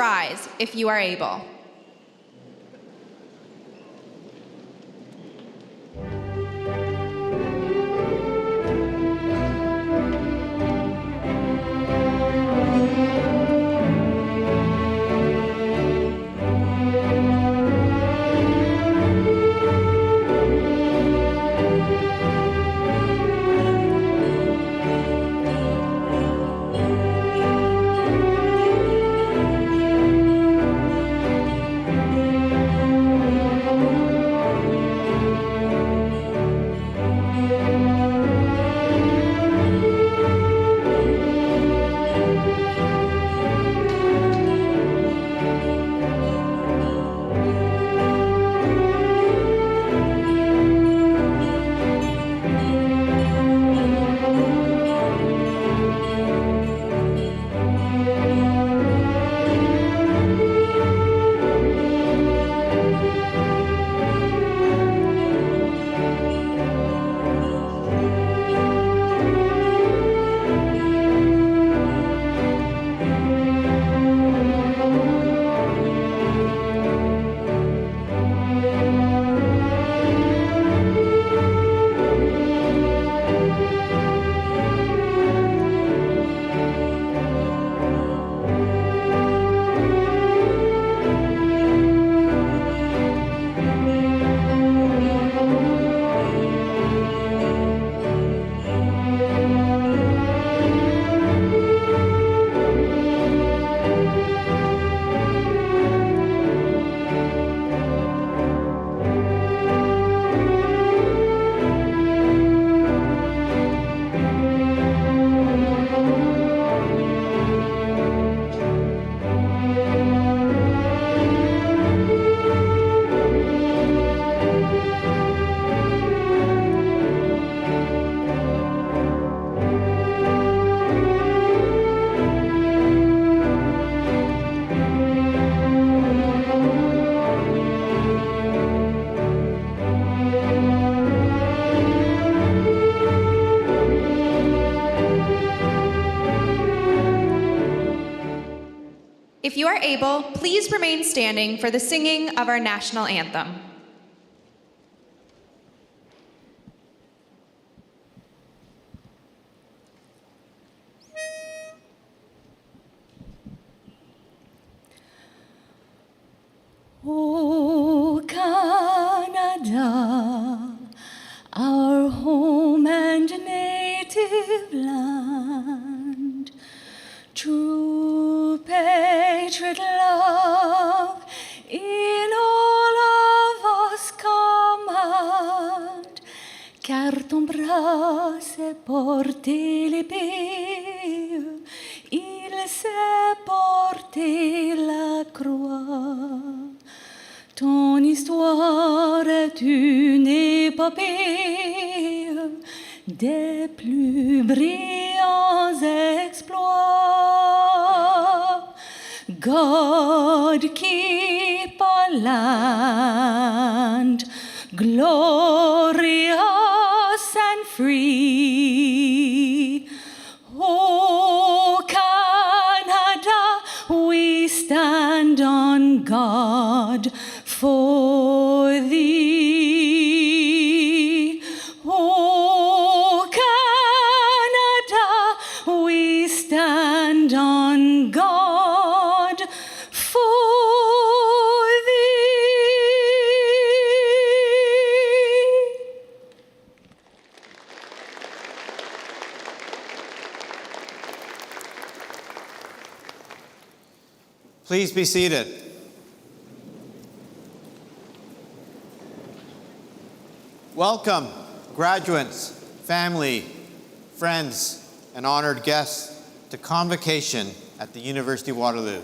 rise if you are able. If you are able, please remain standing for the singing of our national anthem. O Canada, our home and native land, true patriot love in all of us command, car ton bras s'est porté l'épée, il s'est porté la croix. Ton histoire est une épopée des plus brillants exploits. God keep our land glorious and free. Oh, Canada, we stand on guard for thee. Oh, Canada, we stand on guard for thee. Please be seated. Welcome, graduates, family, friends, and honored guests to Convocation at the University of Waterloo.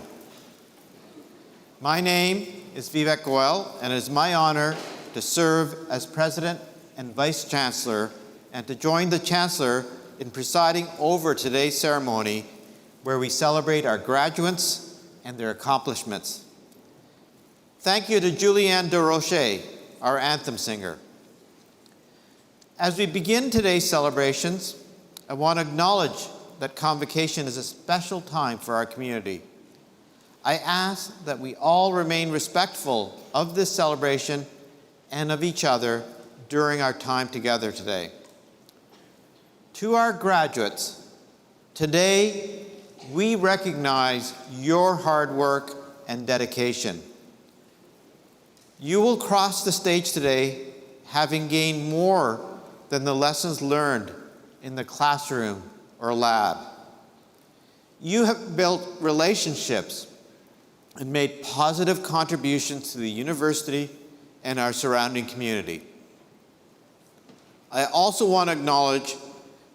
My name is Vivek Goyal, and it is my honor to serve as President and Vice Chancellor and to join the Chancellor in presiding over today's ceremony where we celebrate our graduates and their accomplishments. Thank you to Julianne de Rocher, our anthem singer. As we begin today's celebrations, I want to acknowledge that Convocation is a special time for our community, I ask that we all remain respectful of this celebration and of each other during our time together today. To our graduates, today we recognize your hard work and dedication. You will cross the stage today having gained more than the lessons learned in the classroom or lab. You have built relationships and made positive contributions to the university and our surrounding community. I also want to acknowledge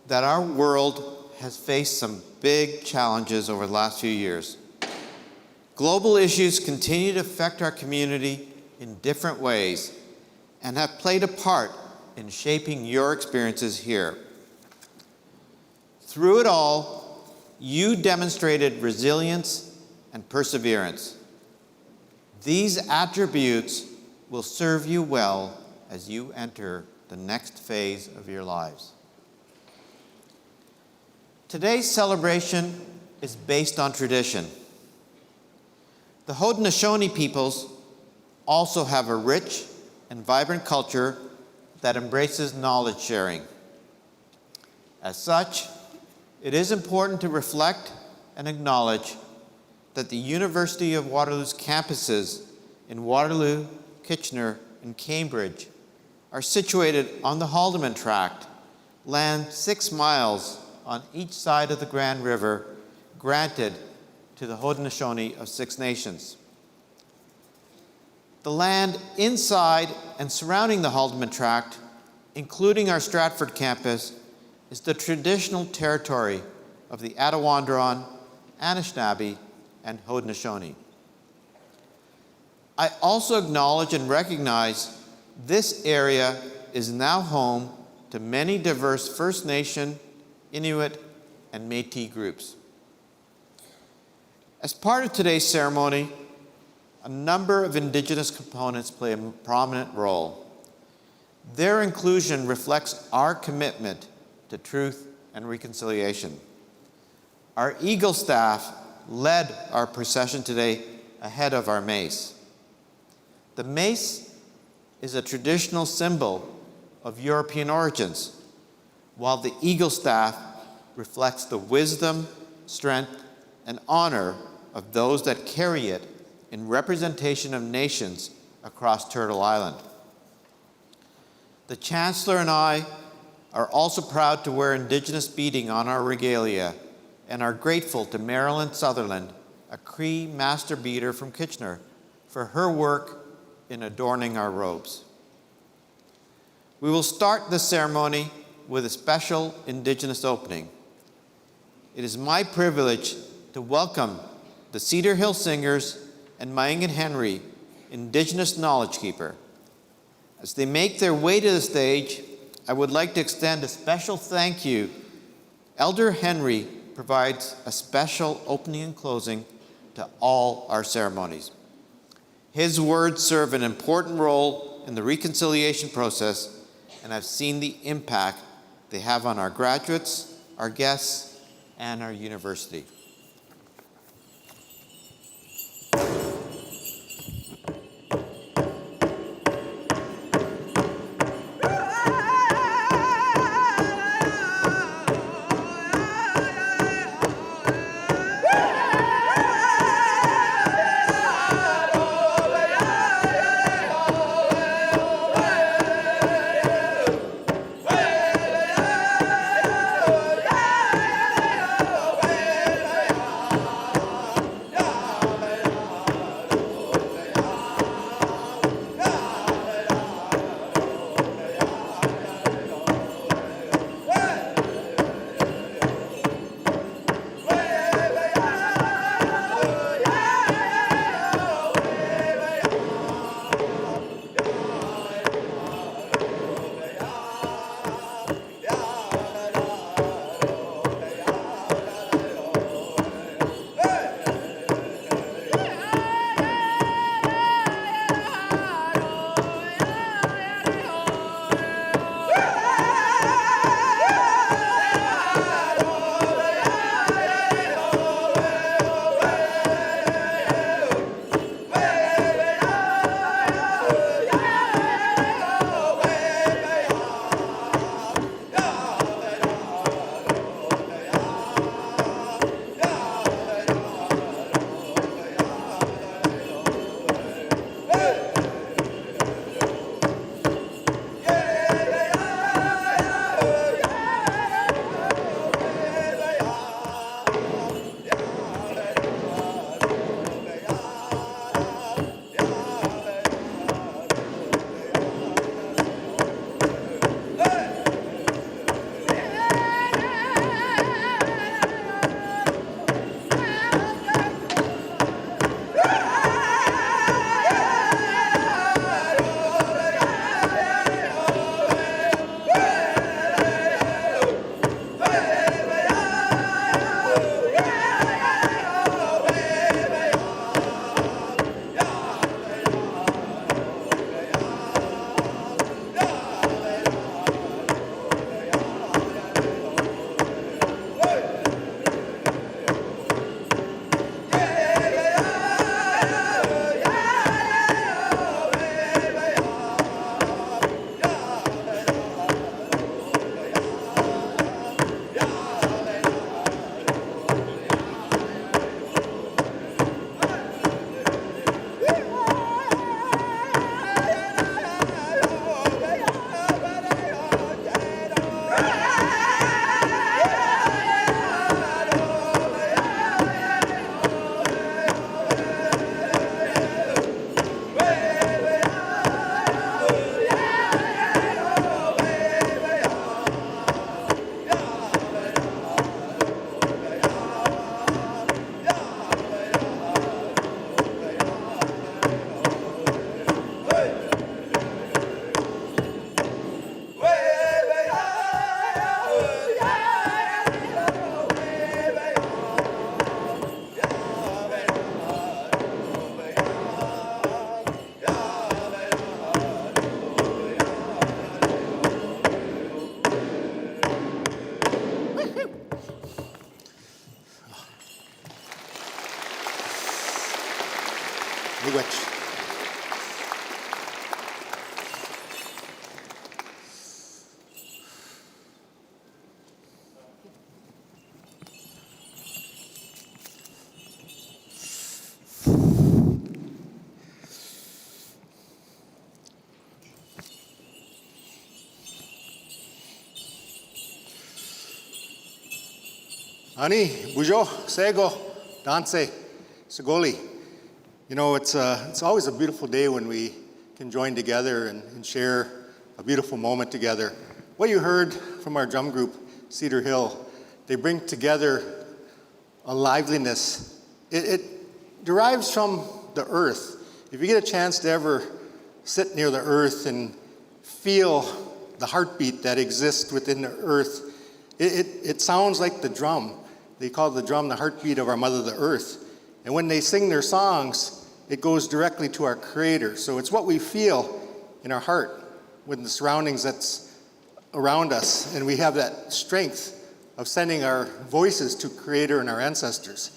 that our world has faced some big challenges over the last few years. Global issues continue to affect our community in different ways and have played a part in shaping your experiences here. Through it all, you demonstrated resilience and perseverance. These attributes will serve you well as you enter the next phase of your lives. Today's celebration is based on tradition. The Haudenosaunee peoples also have a rich and vibrant culture that embraces knowledge sharing. As such, it is important to reflect and acknowledge that the University of Waterloo's campuses in Waterloo, Kitchener, and Cambridge are situated on the Haldimand Tract, land 6 miles on each side of the Grand River, granted to the Haudenosaunee of 6 nations. The land inside and surrounding the Haldimand Tract, including our Stratford campus, is the traditional territory of the Attawandaron, Anishinaabe, and Haudenosaunee. I also acknowledge and recognize this area is now home to many diverse First Nation, Inuit, and Métis groups. As part of today's ceremony, a number of Indigenous components play a prominent role. Their inclusion reflects our commitment to truth and reconciliation. Our Eagle staff led our procession today ahead of our mace. The mace is a traditional symbol of European origins, while the Eagle staff reflects the wisdom, strength, and honor of those that carry it in representation of nations across Turtle Island. The Chancellor and I are also proud to wear Indigenous beading on our regalia and are grateful to Marilyn Sutherland, a Cree master beader from Kitchener, for her work in adorning our robes. We will start the ceremony with a special Indigenous opening. It is my privilege to welcome the Cedar Hill Singers and Mayangan Henry, Indigenous Knowledge Keeper. As they make their way to the stage, I would like to extend a special thank you. Elder Henry provides a special opening and closing to all our ceremonies. His words serve an important role in the reconciliation process, and I've seen the impact they have on our graduates, our guests, and our university. Ani, bujo, sego, danse, segoli. You know, it's always a beautiful day when we can join together and share a beautiful moment together. What you heard from our drum group, Cedar Hill, they bring together a liveliness. It derives from the earth. If you get a chance to ever sit near the earth and feel the heartbeat that exists within the earth, it sounds like the drum. They call the drum the heartbeat of our mother, the earth. And when they sing their songs, it goes directly to our Creator. So it's what we feel in our heart with the surroundings that's around us. And we have that strength of sending our voices to Creator and our ancestors.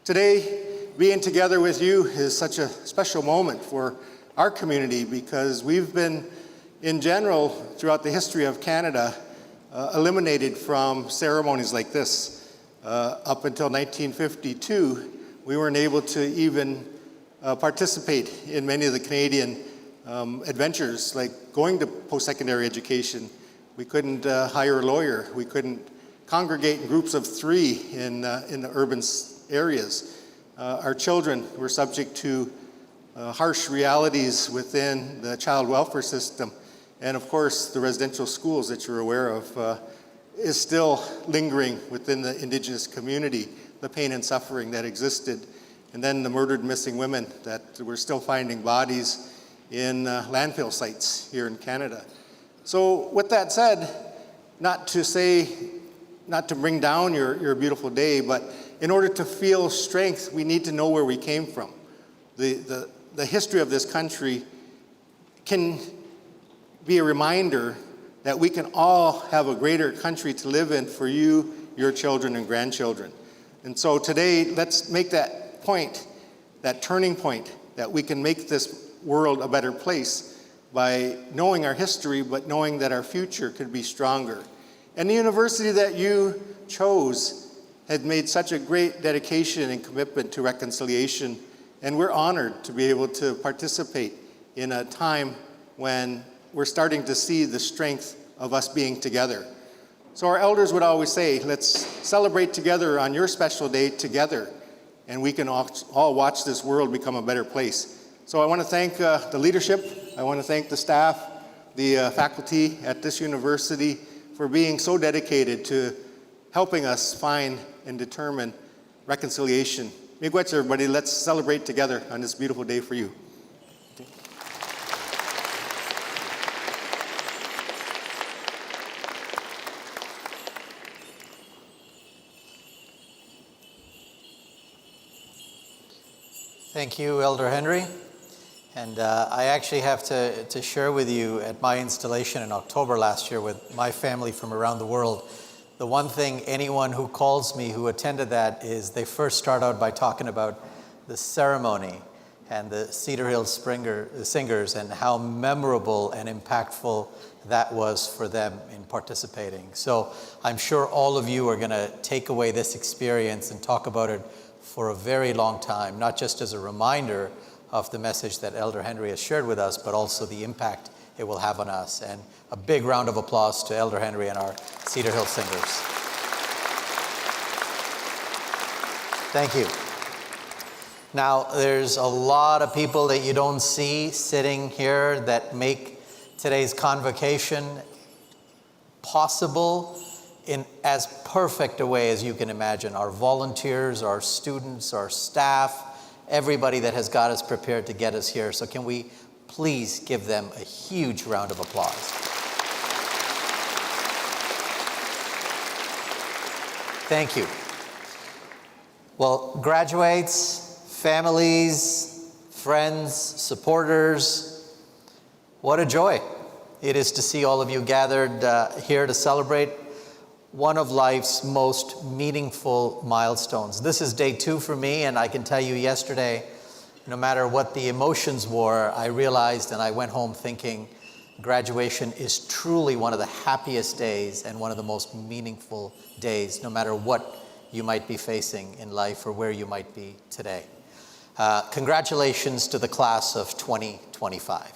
Today, being together with you is such a special moment for our community because we've been, in general, throughout the history of Canada, eliminated from ceremonies like this. Up until 1952, we weren't able to even participate in many of the Canadian adventures, like going to post-secondary education. We couldn't hire a lawyer. We couldn't congregate in groups of 3 in the urban areas. Our children were subject to harsh realities within the child welfare system. And of course, the residential schools that you're aware of is still lingering within the Indigenous community, the pain and suffering that existed. And then the murdered missing women that we're still finding bodies in landfill sites here in Canada. So with that said, not to bring down your beautiful day, but in order to feel strength, we need to know where we came from. The history of this country can be a reminder that we can all have a greater country to live in for you, your children, and grandchildren. And so today, let's make that point, that turning point, that we can make this world a better place by knowing our history, but knowing that our future could be stronger. And the university that you chose had made such a great dedication and commitment to reconciliation, and we're honored to be able to participate in a time when we're starting to see the strength of us being together. So our elders would always say, let's celebrate together on your special day together, and we can all watch this world become a better place. So I want to thank the leadership, I want to thank the staff, the faculty at this university for being so dedicated to helping us find and determine reconciliation. Miigwech, everybody, let's celebrate together on this beautiful day for you. Thank you, Elder Henry. And I actually have to share with you at my installation in October last year with my family from around the world, the one thing anyone who calls me who attended that is they first start out by talking about the ceremony and the Cedar Hill singers and how memorable and impactful that was for them in participating. So I'm sure all of you are going to take away this experience and talk about it for a very long time, not just as a reminder of the message that Elder Henry has shared with us, but also the impact it will have on us. And a big round of applause to Elder Henry and our Cedar Hill singers. Thank you. Now, there's a lot of people that you don't see sitting here that make today's convocation possible in as perfect a way as you can imagine. Our volunteers, our students, our staff, everybody that has got us prepared to get us here. So can we please give them a huge round of applause? Thank you. Well, graduates, families, friends, supporters, what a joy it is to see all of you gathered here to celebrate one of life's most meaningful milestones. This is day 2 for me, and I can tell you yesterday, no matter what the emotions were, I realized and I went home thinking graduation is truly one of the happiest days and one of the most meaningful days, no matter what you might be facing in life or where you might be today. Congratulations to the class of 2025.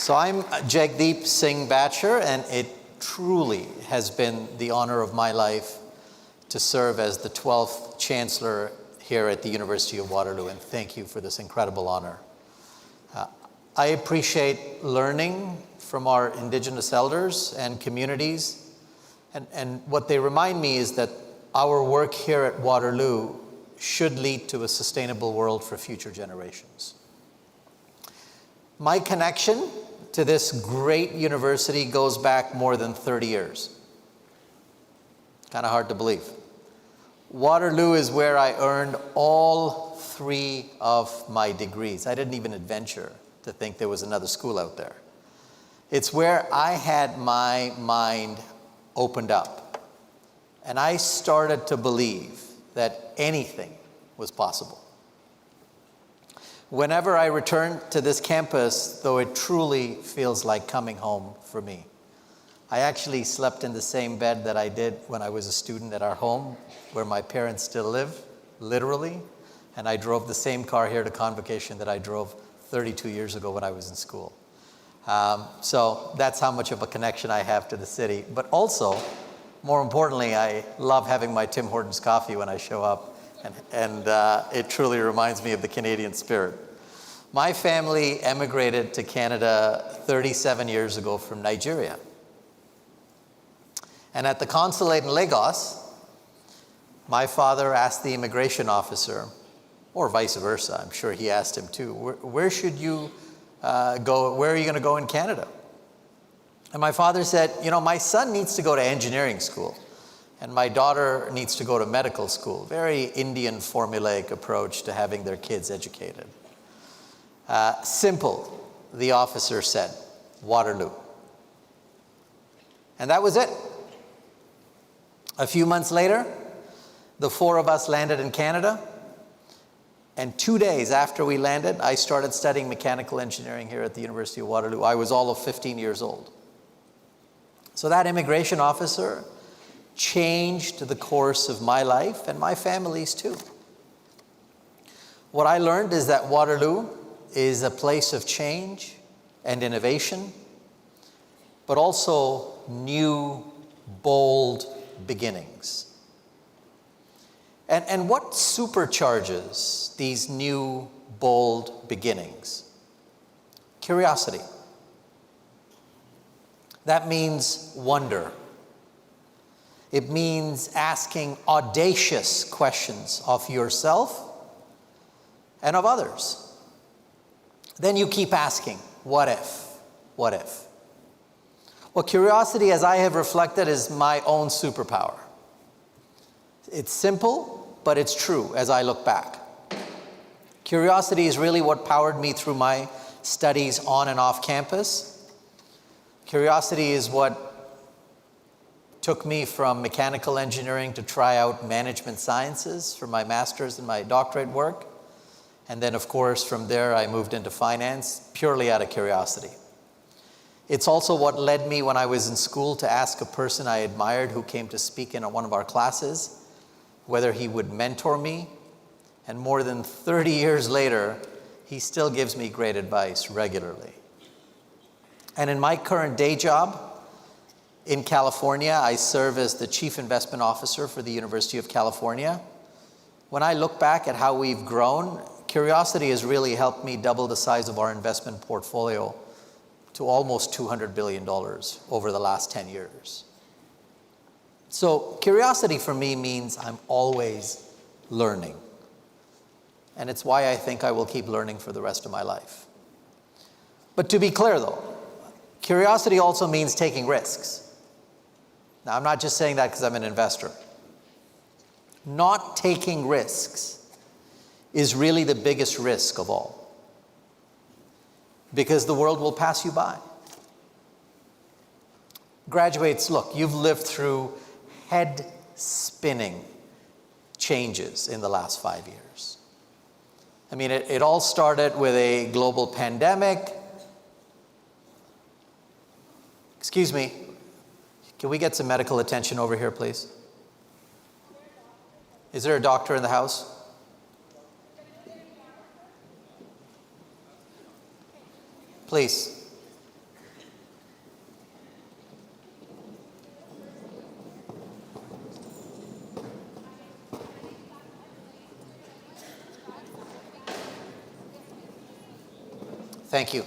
So I'm Jagdeep Singh Batcher, and it truly has been the honor of my life to serve as the 12th Chancellor here at the University of Waterloo, and thank you for this incredible honor. I appreciate learning from our Indigenous elders and communities, and what they remind me is that our work here at Waterloo should lead to a sustainable world for future generations. My connection to this great university goes back more than 30 years. Kind of hard to believe. Waterloo is where I earned all 3 of my degrees. I didn't even adventure to think there was another school out there. It's where I had my mind opened up, and I started to believe that anything was possible. Whenever I return to this campus, though it truly feels like coming home for me. I actually slept in the same bed that I did when I was a student at our home, where my parents still live, literally, and I drove the same car here to Convocation that I drove 32 years ago when I was in school. So that's how much of a connection I have to the city. But also, more importantly, I love having my Tim Hortons coffee when I show up, and it truly reminds me of the Canadian spirit. My family emigrated to Canada 37 years ago from Nigeria. And at the consulate in Lagos, my father asked the immigration officer, or vice versa, I'm sure he asked him too, where should you go, where are you going to go in Canada? And my father said, you know, my son needs to go to engineering school, and my daughter needs to go to medical school. Very Indian formulaic approach to having their kids educated. Simple, the officer said, Waterloo. And that was it. A few months later, the 4 of us landed in Canada, and 2 days after we landed, I started studying mechanical engineering here at the University of Waterloo. I was all of 15 years old. So that immigration officer changed the course of my life and my family's too. What I learned is that Waterloo is a place of change and innovation, but also new, bold beginnings. And what supercharges these new, bold beginnings? Curiosity. That means wonder. It means asking audacious questions of yourself and of others. Then you keep asking, what if? What if? Well, curiosity, as I have reflected, is my own superpower. It's simple, but it's true as I look back. Curiosity is really what powered me through my studies on and off campus. Curiosity is what took me from mechanical engineering to try out management sciences for my master's and my doctorate work. And then, of course, from there, I moved into finance purely out of curiosity. It's also what led me when I was in school to ask a person I admired who came to speak in one of our classes whether he would mentor me. And more than 30 years later, he still gives me great advice regularly. And in my current day job in California, I serve as the Chief Investment Officer for the University of California. When I look back at how we've grown, curiosity has really helped me double the size of our investment portfolio to almost $200 billion over the last 10 years. So curiosity for me means I'm always learning. And it's why I think I will keep learning for the rest of my life. But to be clear though, curiosity also means taking risks. Now, I'm not just saying that because I'm an investor. Not taking risks is really the biggest risk of all, because the world will pass you by. Graduates, look, you've lived through head-spinning changes in the last 5 years. I mean, it all started with a global pandemic. Excuse me, can we get some medical attention over here, please? Is there a doctor in the house? Please. Thank you.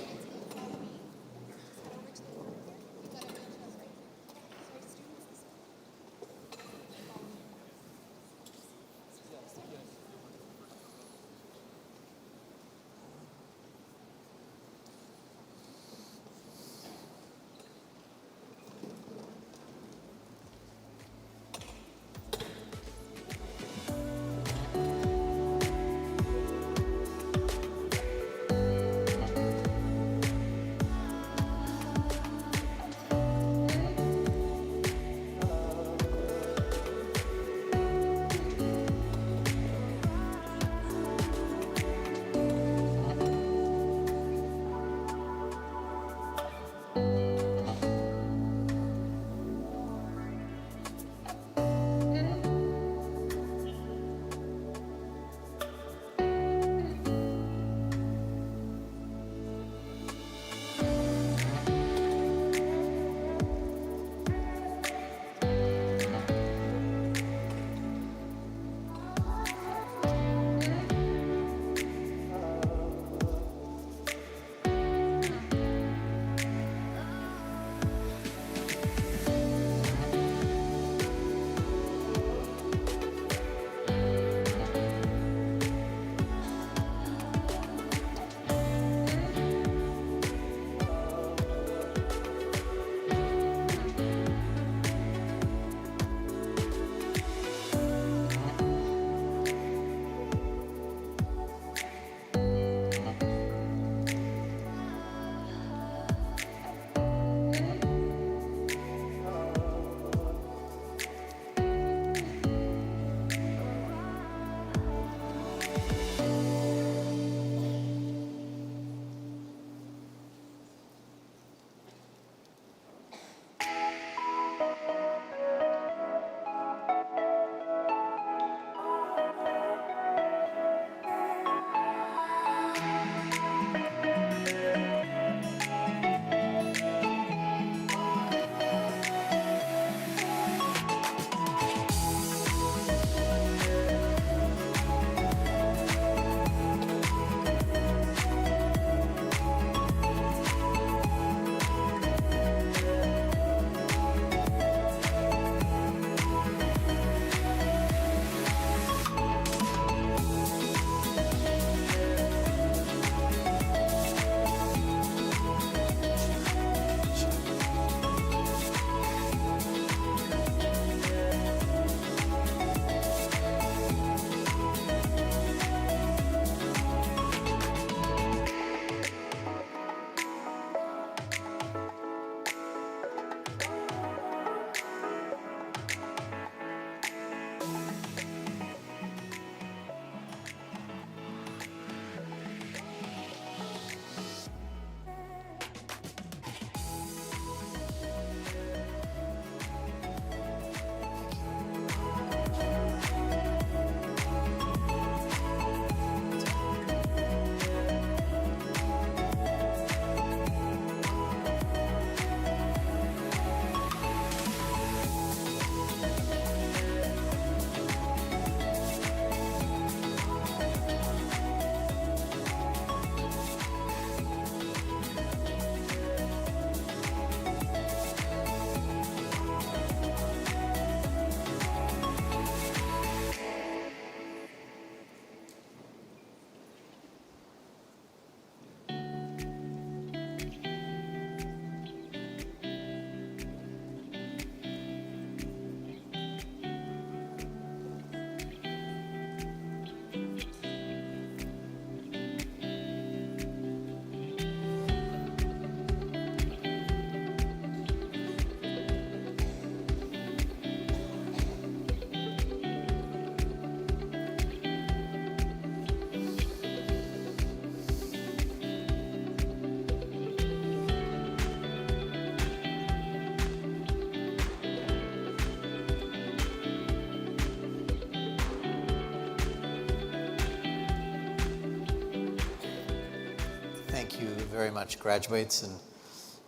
Thank you very much, graduates. And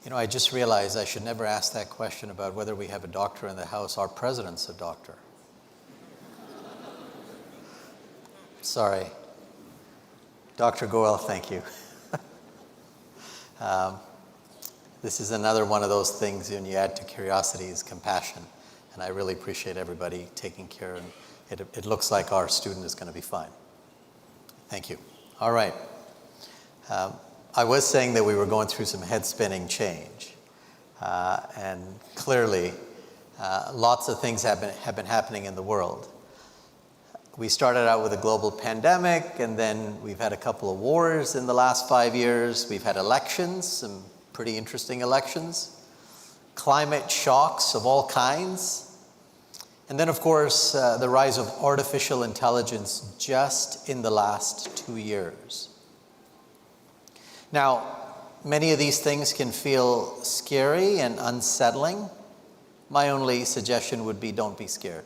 you know, I just realized I should never ask that question about whether we have a doctor in the house. Our president's a doctor. Sorry. Dr. Goel, thank you. This is another one of those things when you add to curiosity is compassion. And I really appreciate everybody taking care, and it looks like our student is going to be fine. Thank you. All right. I was saying that we were going through some head-spinning change. And clearly, lots of things have been happening in the world. We started out with a global pandemic, and then we've had a couple of wars in the last 5 years. We've had elections, some pretty interesting elections, climate shocks of all kinds, and then, of course, the rise of artificial intelligence just in the last 2 years. Now, many of these things can feel scary and unsettling. My only suggestion would be don't be scared,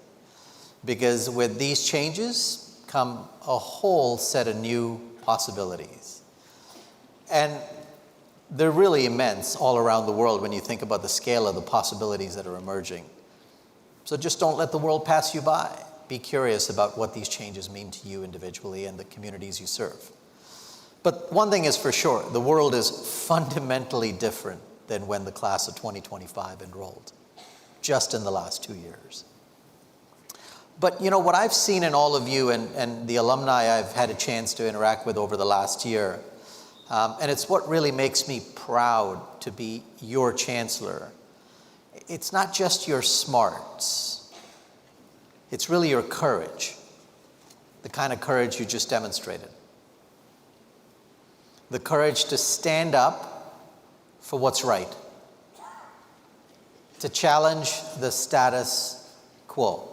because with these changes come a whole set of new possibilities. And they're really immense all around the world when you think about the scale of the possibilities that are emerging. So just don't let the world pass you by. Be curious about what these changes mean to you individually and the communities you serve. But one thing is for sure, the world is fundamentally different than when the class of 2025 enrolled, just in the last 2 years. But you know, what I've seen in all of you and the alumni I've had a chance to interact with over the last year, and it's what really makes me proud to be your Chancellor. It's not just your smarts, it's really your courage, the kind of courage you just demonstrated. The courage to stand up for what's right, to challenge the status quo,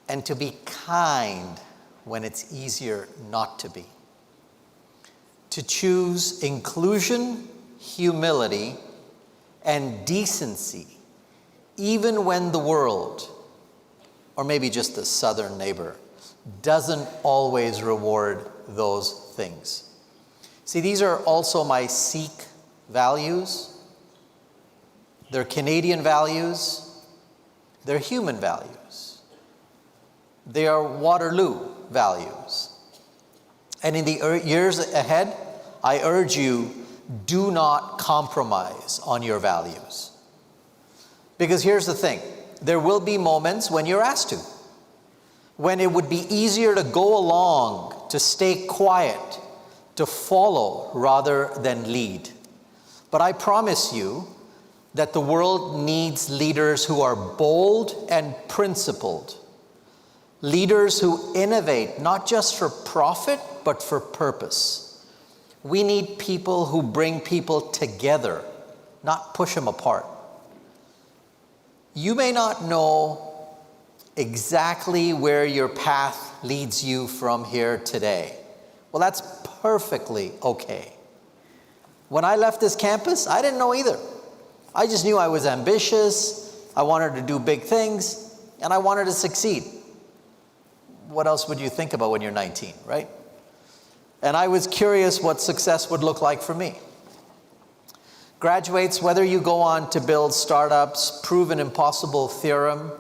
and to be kind when it's easier not to be. To choose inclusion, humility, and decency, even when the world, or maybe just the southern neighbor, doesn't always reward those things. See, these are also my Sikh values. They're Canadian values. They're human values. They are Waterloo values. And in the years ahead, I urge you, do not compromise on your values. Because here's the thing, there will be moments when you're asked to, when it would be easier to go along, to stay quiet, to follow rather than lead. But I promise you that the world needs leaders who are bold and principled, leaders who innovate not just for profit, but for purpose. We need people who bring people together, not push them apart. You may not know exactly where your path leads you from here today. Well, that's perfectly okay. When I left this campus, I didn't know either. I just knew I was ambitious, I wanted to do big things, and I wanted to succeed. What else would you think about when you're 19, right? And I was curious what success would look like for me. Graduates, whether you go on to build startups, prove an impossible theorem,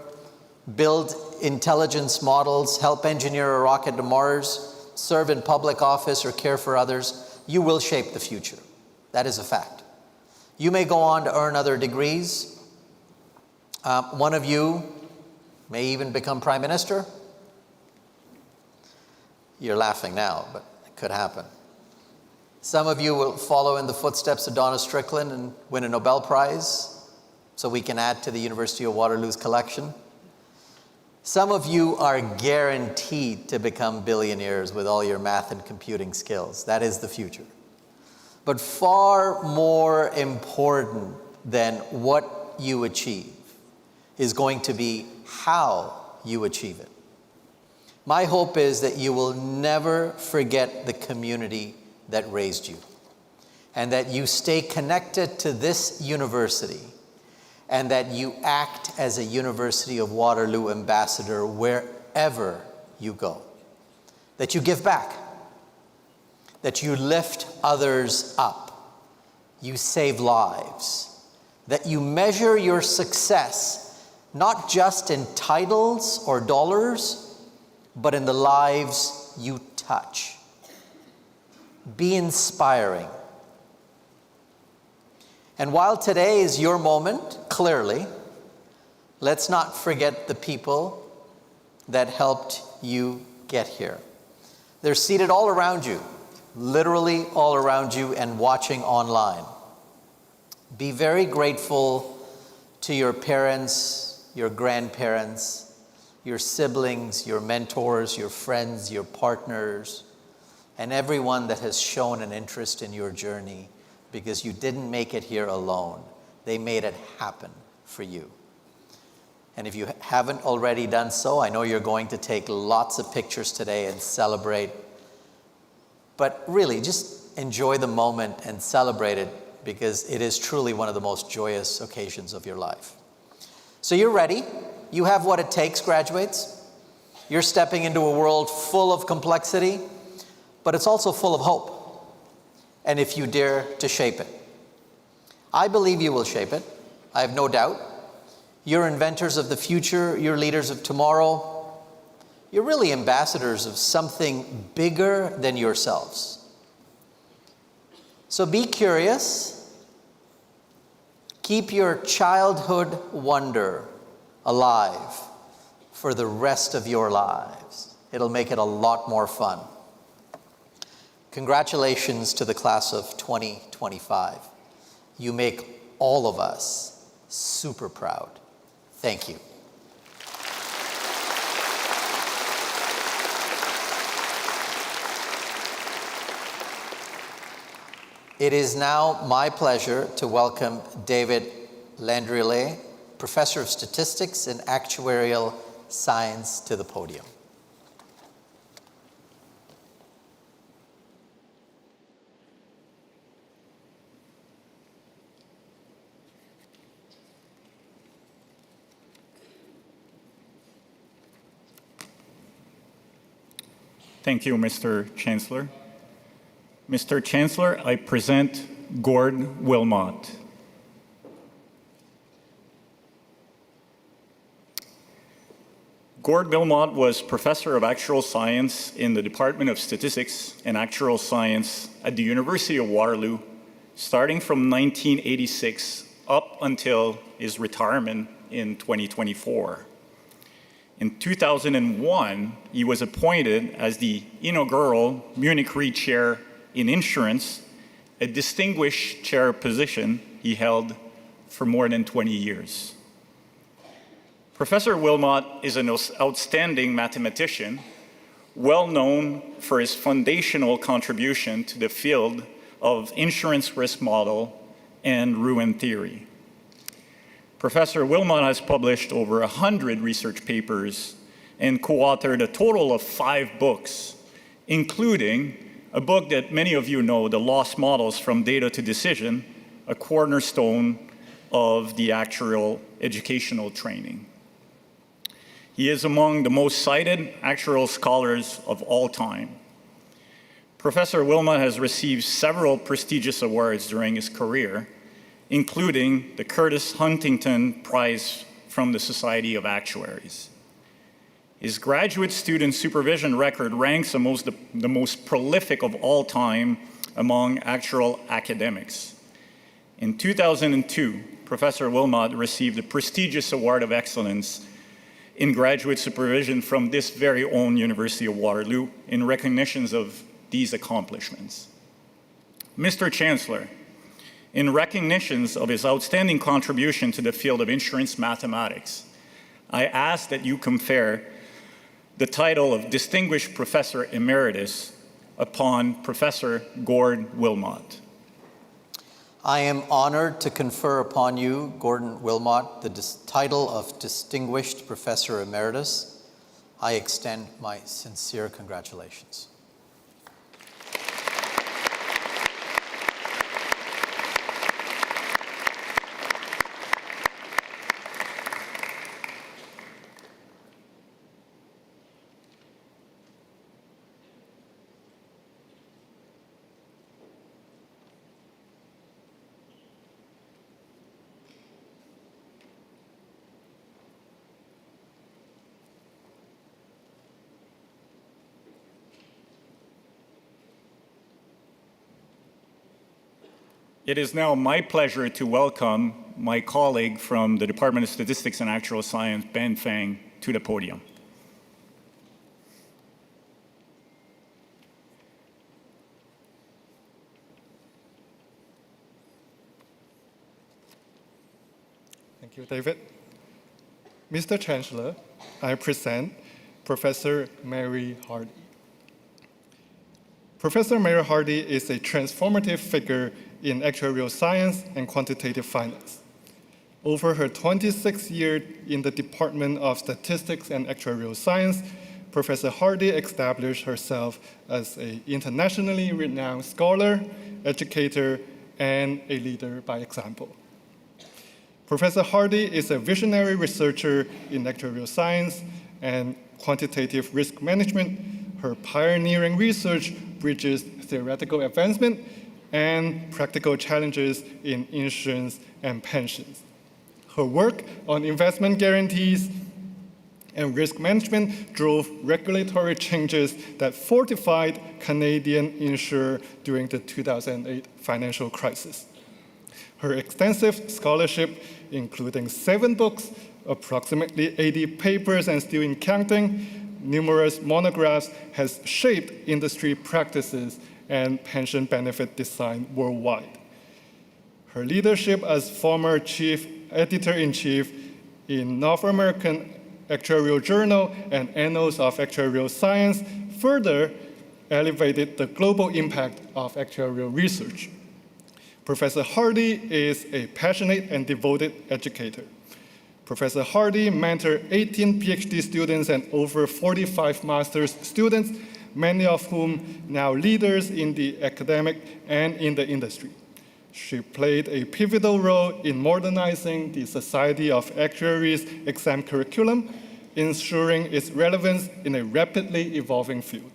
build intelligence models, help engineer a rocket to Mars, serve in public office, or care for others, you will shape the future. That is a fact. You may go on to earn other degrees. One of you may even become Prime Minister. You're laughing now, but it could happen. Some of you will follow in the footsteps of Donna Strickland and win a Nobel Prize, so we can add to the University of Waterloo's collection. Some of you are guaranteed to become billionaires with all your math and computing skills. That is the future. But far more important than what you achieve is going to be how you achieve it. My hope is that you will never forget the community that raised you, and that you stay connected to this university, and that you act as a University of Waterloo ambassador wherever you go. That you give back, that you lift others up, you save lives, that you measure your success not just in titles or dollars, but in the lives you touch. Be inspiring, And while today is your moment, clearly, let's not forget the people that helped you get here. They're seated all around you, literally all around you and watching online. Be very grateful to your parents, your grandparents, your siblings, your mentors, your friends, your partners, and everyone that has shown an interest in your journey, because you didn't make it here alone. They made it happen for you. And if you haven't already done so, I know you're going to take lots of pictures today and celebrate. But really, just enjoy the moment and celebrate it, because it is truly one of the most joyous occasions of your life. So you're ready. You have what it takes, graduates. You're stepping into a world full of complexity, but it's also full of hope. And if you dare to shape it, I believe you will shape it. I have no doubt. You're inventors of the future. You're leaders of tomorrow. You're really ambassadors of something bigger than yourselves. So be curious. Keep your childhood wonder alive for the rest of your lives. It'll make it a lot more fun. Congratulations to the class of 2025. You make all of us super proud. Thank you. It is now my pleasure to welcome David Landrelais, Professor of Statistics and Actuarial Science, to the podium. Thank you, Mr. Chancellor. Mr. Chancellor, I present Gord Wilmot. Gord Wilmot was Professor of Actuarial Science in the Department of Statistics and Actuarial Science at the University of Waterloo, starting from 1986 up until his retirement in 2024. In 2001, he was appointed as the inaugural Munich Re Chair in Insurance, a distinguished chair position he held for more than 20 years. Professor Wilmot is an outstanding mathematician, well known for his foundational contribution to the field of insurance risk model and ruin theory. Professor Wilmot has published over 100 research papers and co-authored a total of 5 books, including a book that many of you know, The Lost Models from Data to Decision, a cornerstone of the actuarial educational training. He is among the most cited actuarial scholars of all time. Professor Wilmot has received several prestigious awards during his career, including the Curtis Huntington Prize from the Society of Actuaries. His graduate student supervision record ranks amongst the most prolific of all time among actuarial academics. In 2002, Professor Wilmot received the prestigious Award of Excellence in graduate supervision from this very own University of Waterloo in recognition of these accomplishments. Mr. Chancellor, in recognition of his outstanding contribution to the field of insurance mathematics, I ask that you confer the title of Distinguished Professor Emeritus upon Professor Gord Wilmot. I am honored to confer upon you, Gordon Wilmot, the title of Distinguished Professor Emeritus. I extend my sincere congratulations. It is now my pleasure to welcome my colleague from the Department of Statistics and Actual Science, Ben Fang, to the podium. Thank you, David. Mr. Chancellor, I present Professor Mary Hardy. Professor Mary Hardy is a transformative figure in actuarial science and quantitative finance. Over her 26 years in the Department of Statistics and Actuarial Science, Professor Hardy established herself as an internationally renowned scholar, educator, and a leader by example. Professor Hardy is a visionary researcher in actuarial science and quantitative risk management. Her pioneering research bridges theoretical advancement and practical challenges in insurance and pensions. Her work on investment guarantees and risk management drove regulatory changes that fortified Canadian insurers during the 2008 financial crisis. Her extensive scholarship, including 7 books, approximately 80 papers and still counting, numerous monographs, has shaped industry practices and pension benefit design worldwide. Her leadership as former chief editor-in-chief in North American Actuarial Journal and Annals of Actuarial Science further elevated the global impact of actuarial research. Professor Hardy is a passionate and devoted educator. Professor Hardy mentored 18 PhD students and over 45 master's students, many of whom now leaders in the academic and in the industry. She played a pivotal role in modernizing the Society of Actuaries exam curriculum, ensuring its relevance in a rapidly evolving field.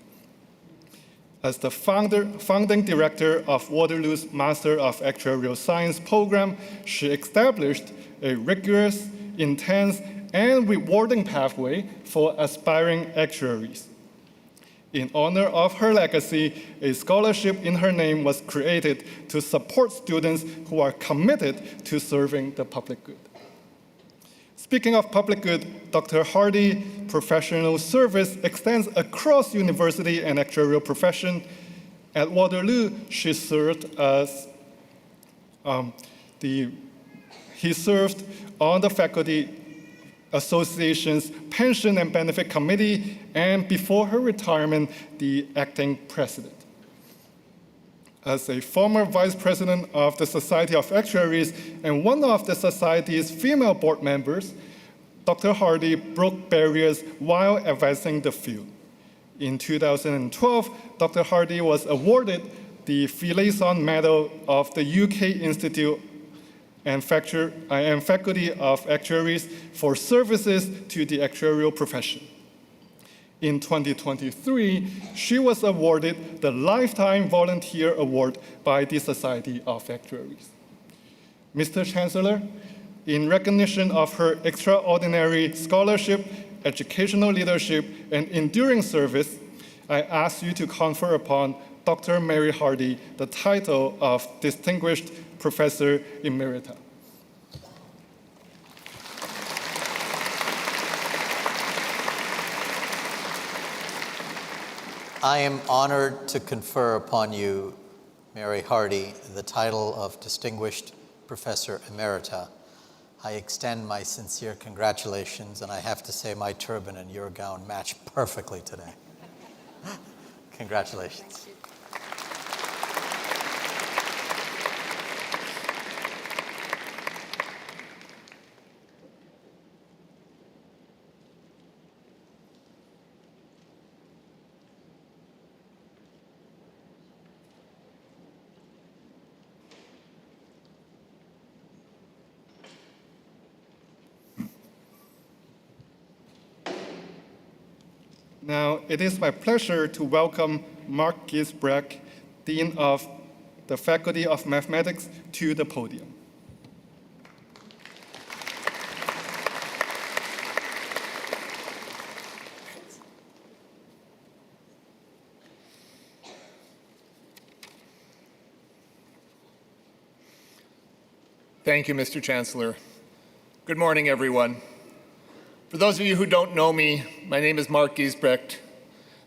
As the founding director of Waterloo's Master of Actuarial Science program, she established a rigorous, intense, and rewarding pathway for aspiring actuaries. In honor of her legacy, a scholarship in her name was created to support students who are committed to serving the public good. Speaking of public good, Dr. Hardy's professional service extends across university and actuarial profession. At Waterloo, she served as he served on the Faculty Association's Pension and Benefit Committee, and before her retirement, the acting president. As a former vice president of the Society of Actuaries and one of the Society's female board members, Dr. Hardy broke barriers while advancing the field. In 2012, Dr. Hardy was awarded the Philason Medal of the UK Institute and Faculty of Actuaries for services to the actuarial profession. In 2023, she was awarded the Lifetime Volunteer Award by the Society of Actuaries. Mr. Chancellor, in recognition of her extraordinary scholarship, educational leadership, and enduring service, I ask you to confer upon Dr. Mary Hardy the title of Distinguished Professor Emerita. I am honored to confer upon you, Mary Hardy, the title of Distinguished Professor Emerita. I extend my sincere congratulations, and I have to say my turban and your gown match perfectly today. Congratulations. Now, it is my pleasure to welcome Mark Gisbrecht, Dean of the Faculty of Mathematics, to the podium. Thank you, Mr. Chancellor. Good morning, everyone. For those of you who don't know me, my name is Mark Giesbrecht,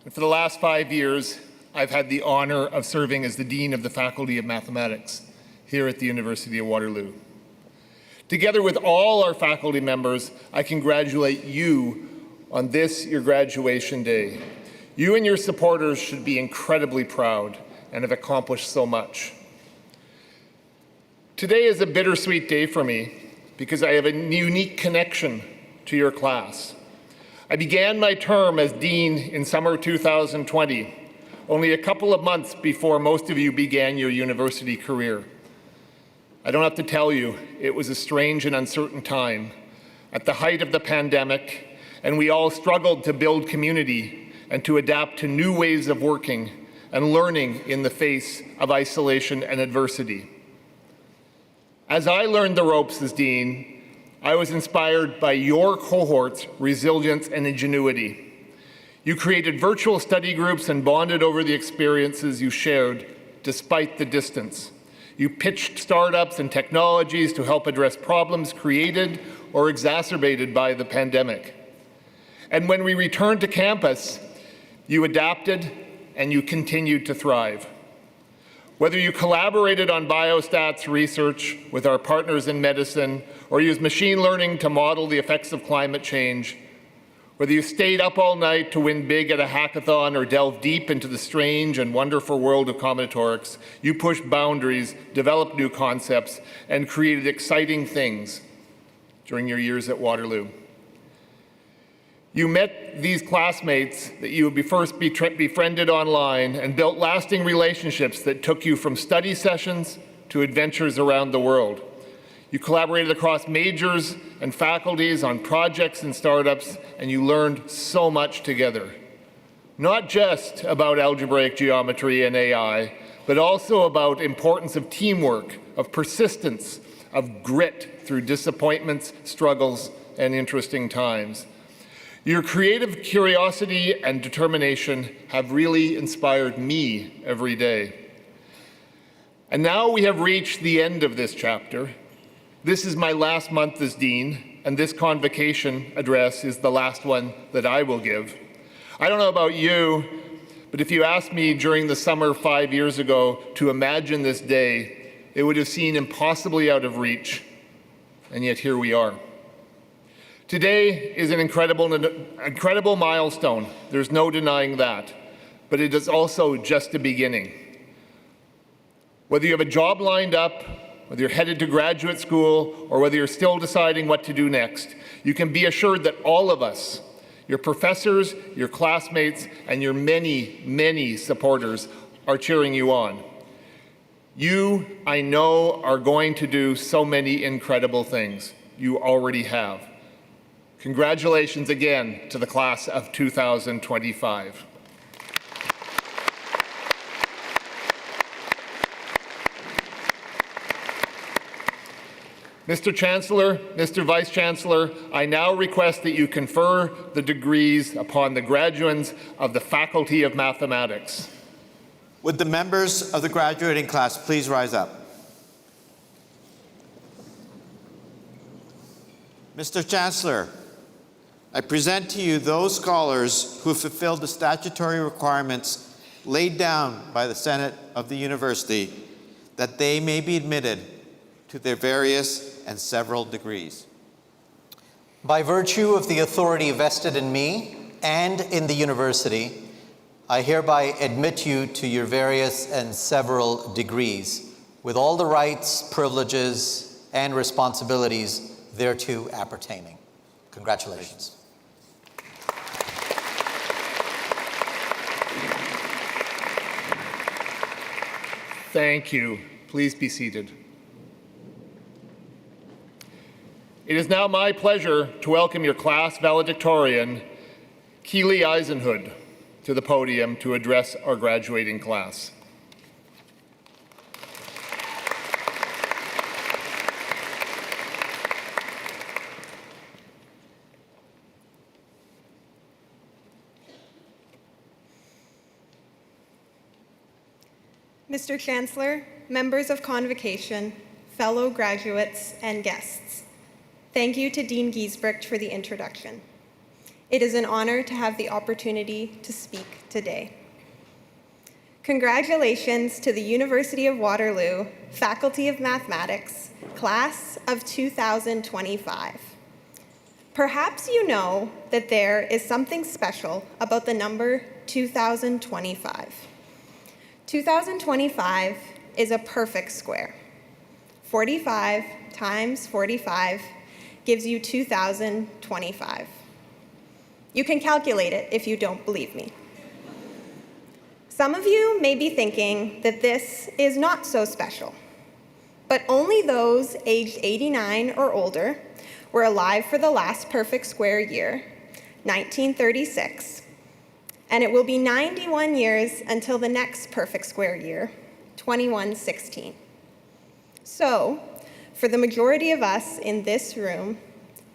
and for the last 5 years, I've had the honor of serving as the Dean of the Faculty of Mathematics here at the University of Waterloo. Together with all our faculty members, I congratulate you on this, your graduation day. You and your supporters should be incredibly proud and have accomplished so much. Today is a bittersweet day for me because I have a unique connection to your class. I began my term as Dean in summer 2020, only a couple of months before most of you began your university career. I don't have to tell you, it was a strange and uncertain time at the height of the pandemic, and we all struggled to build community and to adapt to new ways of working and learning in the face of isolation and adversity. As I learned the ropes as Dean, I was inspired by your cohort's resilience and ingenuity. You created virtual study groups and bonded over the experiences you shared despite the distance. You pitched startups and technologies to help address problems created or exacerbated by the pandemic. And when we returned to campus, you adapted and you continued to thrive. Whether you collaborated on biostats research with our partners in medicine or used machine learning to model the effects of climate change, whether you stayed up all night to win big at a hackathon or delved deep into the strange and wonderful world of combinatorics, you pushed boundaries, developed new concepts, and created exciting things during your years at Waterloo. You met these classmates that you first befriended online and built lasting relationships that took you from study sessions to adventures around the world. You collaborated across majors and faculties on projects and startups, and you learned so much together. Not just about algebraic geometry and AI, but also about importance of teamwork, of persistence, of grit through disappointments, struggles, and interesting times. Your creative curiosity and determination have really inspired me every day. And now we have reached the end of this chapter. This is my last month as Dean, and this convocation address is the last one that I will give. I don't know about you, but if you asked me during the summer 5 years ago to imagine this day, it would have seemed impossibly out of reach, and yet here we are. Today is an incredible milestone. There's no denying that, but it is also just the beginning. Whether you have a job lined up, whether you're headed to graduate school, or whether you're still deciding what to do next, you can be assured that all of us, your professors, your classmates, and your many, many supporters are cheering you on. You, I know, are going to do so many incredible things. You already have. Congratulations again to the class of 2025. Mr. Chancellor, Mr. Vice Chancellor, I now request that you confer the degrees upon the graduates of the Faculty of Mathematics. Would the members of the graduating class please rise up? Mr. Chancellor, I present to you those scholars who fulfilled the statutory requirements laid down by the Senate of the University that they may be admitted to their various and several degrees. By virtue of the authority vested in me and in the university, I hereby admit you to your various and several degrees, with all the rights, privileges, and responsibilities thereto appertaining. Congratulations. Thank you. Please be seated. It is now my pleasure to welcome your class valedictorian, Keely Eisenhood, to the podium to address our graduating class. Mr. Chancellor, members of Convocation, fellow graduates, and guests. Thank you to Dean Giesbrecht for the introduction. It is an honor to have the opportunity to speak today. Congratulations to the University of Waterloo Faculty of Mathematics, Class of 2025. Perhaps you know that there is something special about the number 2025. 2025 is a perfect square. 45 times 45 gives you 2025. You can calculate it if you don't believe me. Some of you may be thinking that this is not so special, but only those aged 89 or older were alive for the last perfect square year, 1936, and it will be 91 years until the next perfect square year, 2116. So, for the majority of us in this room,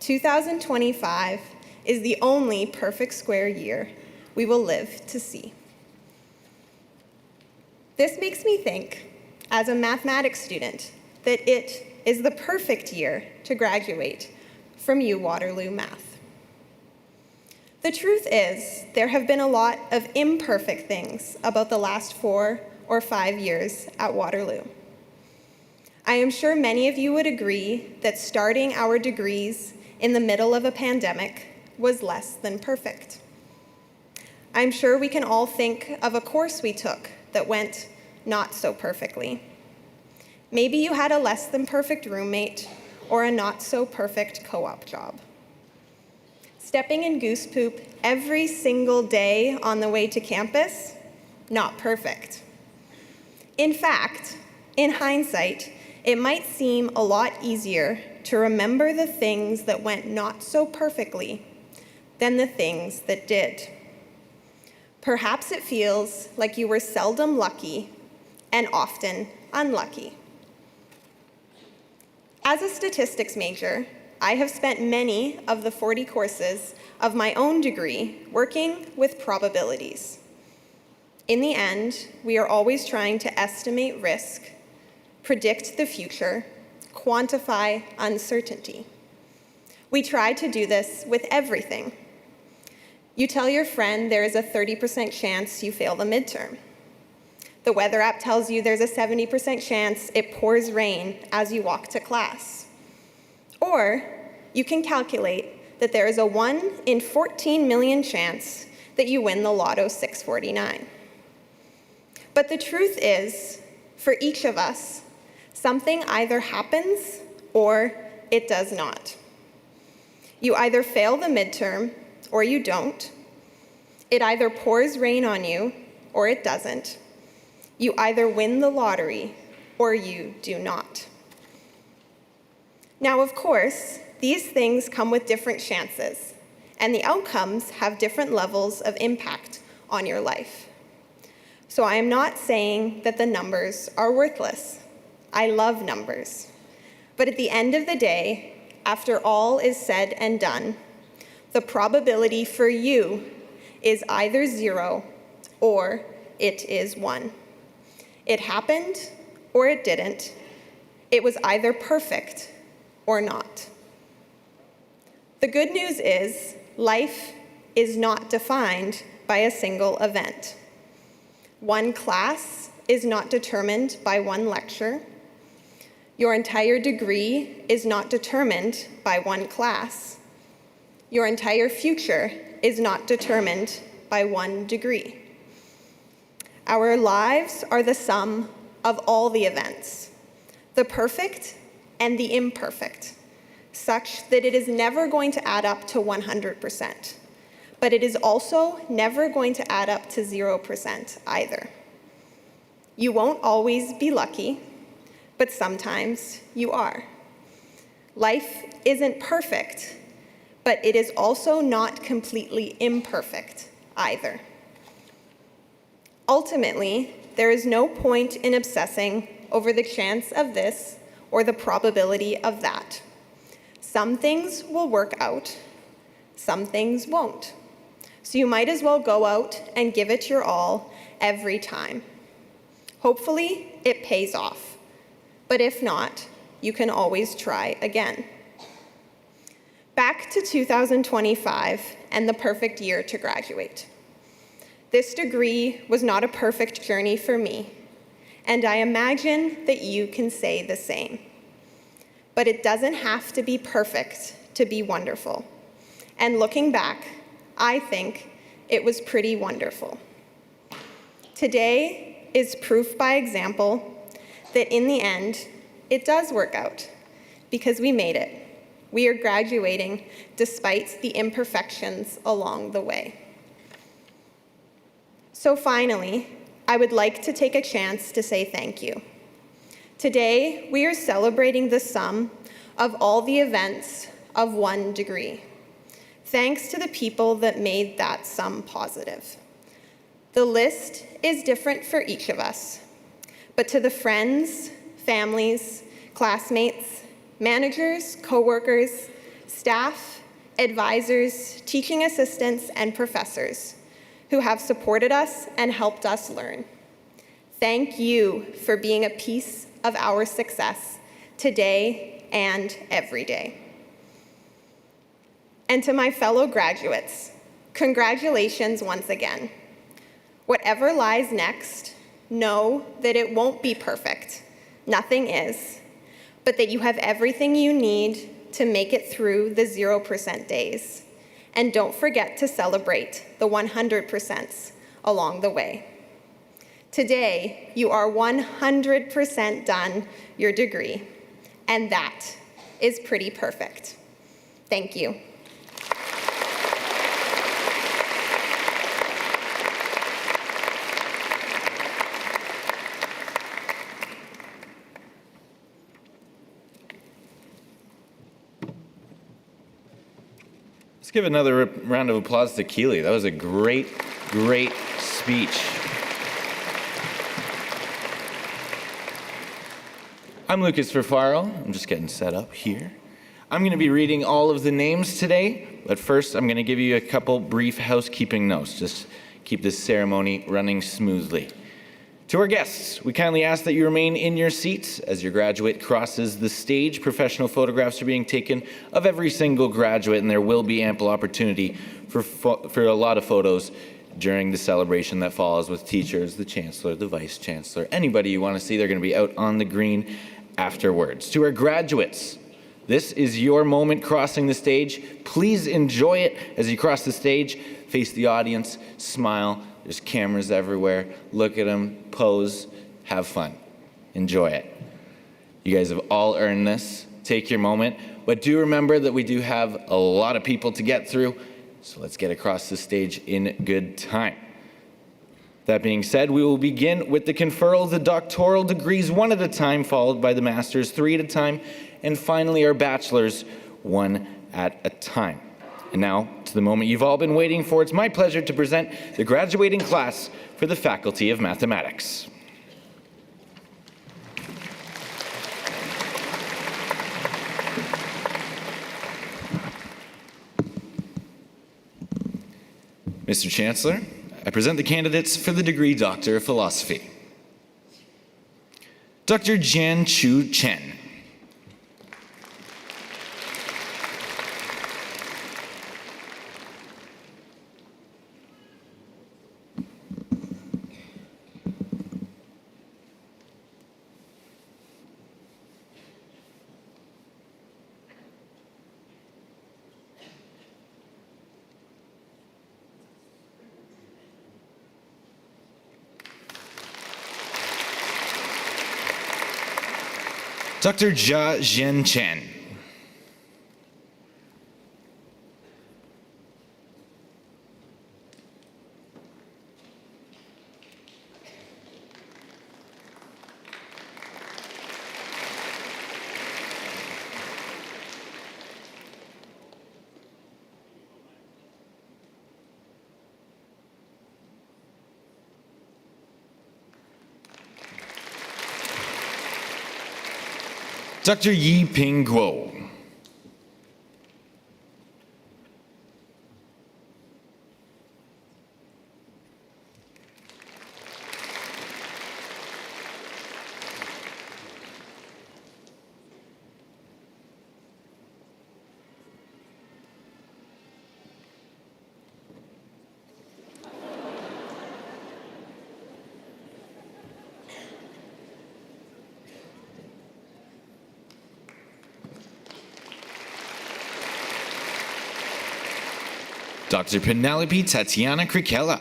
2025 is the only perfect square year we will live to see. This makes me think, as a mathematics student, that it is the perfect year to graduate from Waterloo Math. The truth is, there have been a lot of imperfect things about the last 4 or 5 years at Waterloo. I am sure many of you would agree that starting our degrees in the middle of a pandemic was less than perfect. I'm sure we can all think of a course we took that went not so perfectly. Maybe you had a less than perfect roommate or a not so perfect co-op job. Stepping in goose poop every single day on the way to campus, not perfect. In fact, in hindsight, it might seem a lot easier to remember the things that went not so perfectly than the things that did. Perhaps it feels like you were seldom lucky and often unlucky. As a statistics major, I have spent many of the 40 courses of my own degree working with probabilities. In the end, we are always trying to estimate risk, predict the future, quantify uncertainty. We try to do this with everything. You tell your friend there is a 30% chance you fail the midterm. The weather app tells you there's a 70% chance it pours rain as you walk to class. Or you can calculate that there is a 1 in 14 million chance that you win the Lotto 649. But the truth is, for each of us, something either happens or it does not. You either fail the midterm or you don't. It either pours rain on you or it doesn't. You either win the lottery or you do not. Now, of course, these things come with different chances, and the outcomes have different levels of impact on your life. So I am not saying that the numbers are worthless. I love numbers. But at the end of the day, after all is said and done, the probability for you is either 0 or it is 1. It happened or it didn't. It was either perfect or not. The good news is life is not defined by a single event. One class is not determined by one lecture. Your entire degree is not determined by one class. Your entire future is not determined by one degree. Our lives are the sum of all the events, the perfect and the imperfect, such that it is never going to add up to 100%, but it is also never going to add up to 0% either. You won't always be lucky, but sometimes you are. Life isn't perfect, but it is also not completely imperfect either. Ultimately, there is no point in obsessing over the chance of this or the probability of that. Some things will work out, some things won't. So you might as well go out and give it your all every time. Hopefully, it pays off. But if not, you can always try again. Back to 2025 and the perfect year to graduate. This degree was not a perfect journey for me, and I imagine that you can say the same. But it doesn't have to be perfect to be wonderful. And looking back, I think it was pretty wonderful. Today is proof by example that in the end, it does work out because we made it. We are graduating despite the imperfections along the way. So finally, I would like to take a chance to say thank you. Today, we are celebrating the sum of all the events of one degree. Thanks to the people that made that sum positive. The list is different for each of us, but to the friends, families, classmates, managers, coworkers, staff, advisors, teaching assistants, and professors who have supported us and helped us learn. Thank you for being a piece of our success today and every day. And to my fellow graduates, congratulations once again. Whatever lies next, know that it won't be perfect. Nothing is. But that you have everything you need to make it through the 0% days. And don't forget to celebrate the 100% along the way. Today, you are 100% done your degree, and that is pretty perfect. Thank you. Let's give another round of applause to Keely. That was a great, great speech. I'm Lucas Ferfaro. I'm just getting set up here. I'm going to be reading all of the names today, but first I'm going to give you a couple brief housekeeping notes. Just keep this ceremony running smoothly. To our guests, we kindly ask that you remain in your seats as your graduate crosses the stage. Professional photographs are being taken of every single graduate, and there will be ample opportunity for a lot of photos during the celebration that follows with teachers, the Chancellor, the Vice Chancellor, anybody you want to see. They're going to be out on the green afterwards. To our graduates, this is your moment crossing the stage. Please enjoy it as you cross the stage. Face the audience, smile. There's cameras everywhere. Look at them, pose, have fun. Enjoy it. You guys have all earned this. Take your moment. But do remember that we do have a lot of people to get through, so let's get across the stage in good time. That being said, we will begin with the conferral of the doctoral degrees one at a time, followed by the master's 3 at a time, and finally our bachelor's 1 at a time. And now, to the moment you've all been waiting for, it's my pleasure to present the graduating class for the Faculty of Mathematics. Mr. Chancellor, I present the candidates for the degree Doctor of Philosophy. Dr. Jan Chu Chen. Dr. Jia Zhen Chen. Dr. Yi Ping Guo. Dr. Penelope Tatiana Krikella.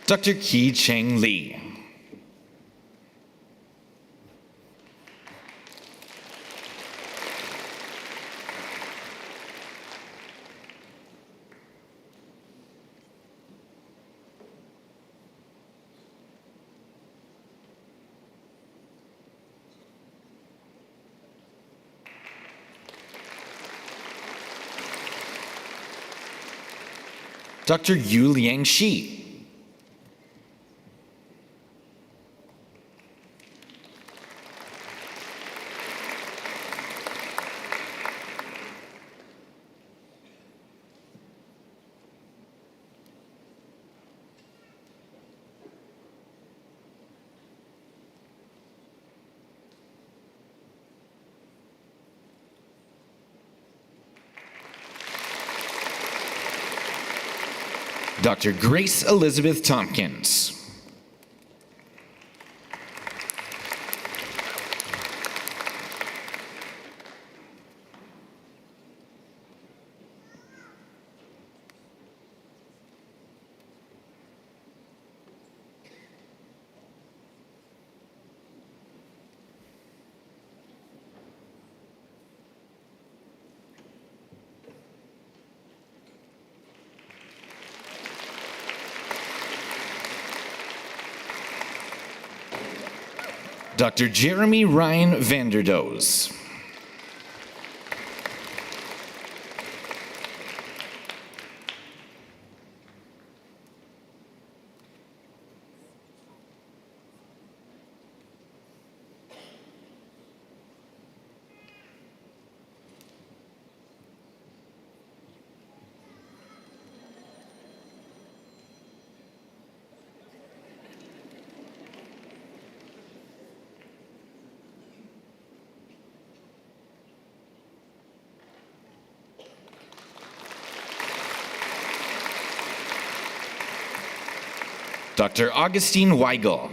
Dr. Ki Cheng Lee. Dr. Yu Liang Shi. Dr. Grace Elizabeth Tompkins. Dr. Jeremy Ryan Vanderdoes. Dr. Augustine Weigel.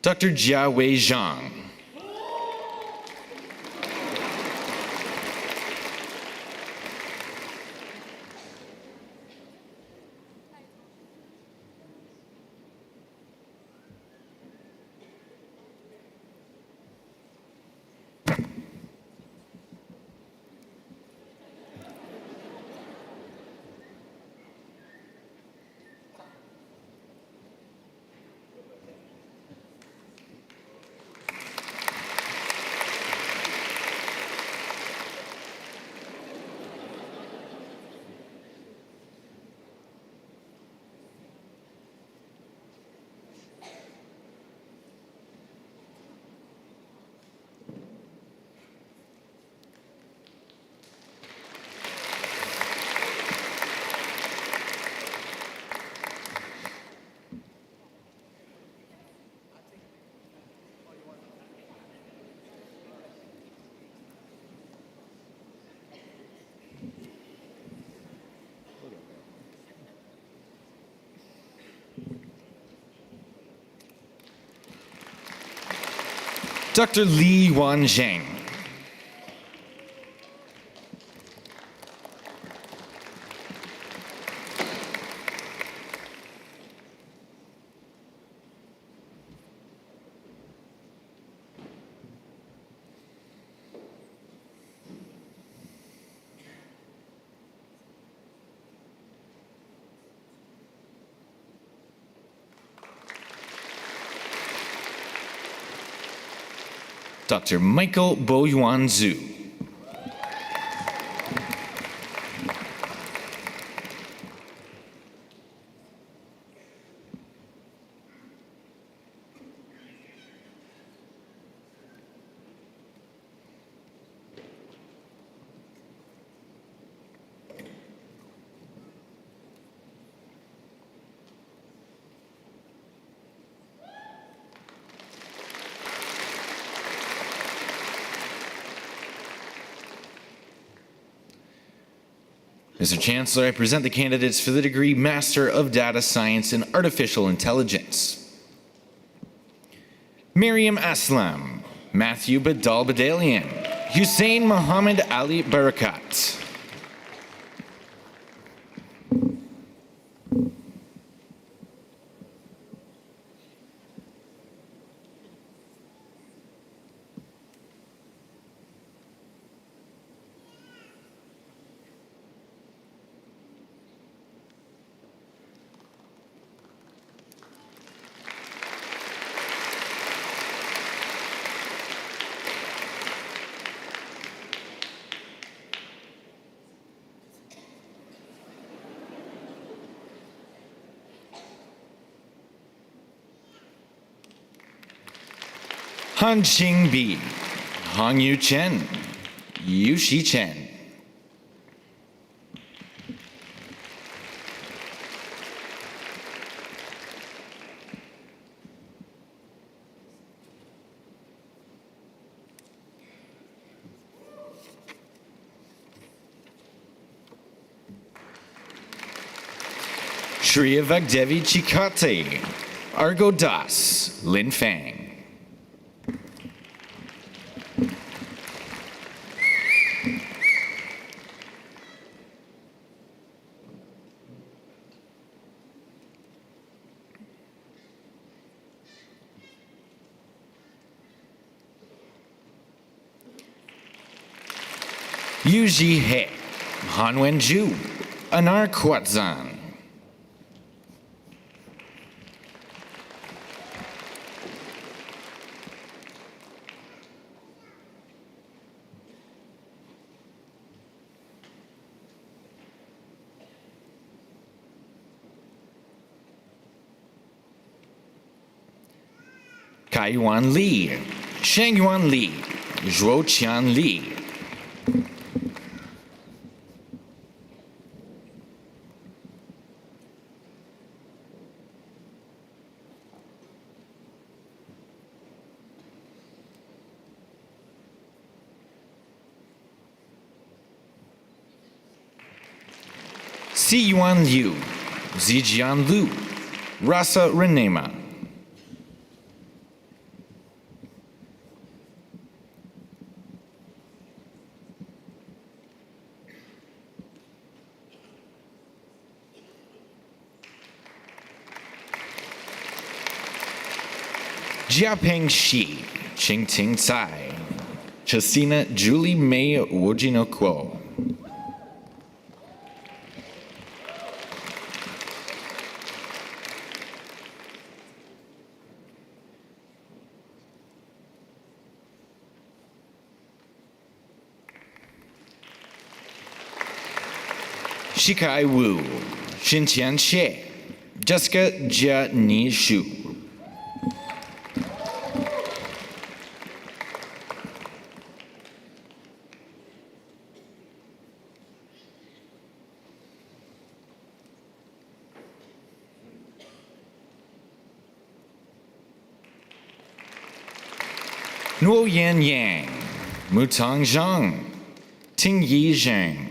Dr. Jiawei Zhang. Dr. Li Wan Zhang. Dr. Michael Bo Yuan Zhu. Mr. Chancellor, I present the candidates for the degree Master of Data Science in Artificial Intelligence. Miriam Aslam, Matthew Badal Badalian, Hussein Mohammed Ali Barakat. Han Qing Bi, Hong Yu Chen, Yu Shi Chen. Shriya Vagdevi Chikate, Argo Das, Lin Fang. Yu Ji He, Han Wen Ju, Anar Quatzan. Kai Yuan Li, Sheng Yuan Li, Zhuo Qian Li. Si Yuan Liu, Zijian Lu, Rasa Renema. Jiapeng Shi, Qingting Tsai, Chasina Julie Mei Wojino Kuo. Shikai Wu, Xinqian Xie, Jessica Jia Ni Shu. Nuo Yan Yang, Mutang Zhang, Ting Yi Zheng.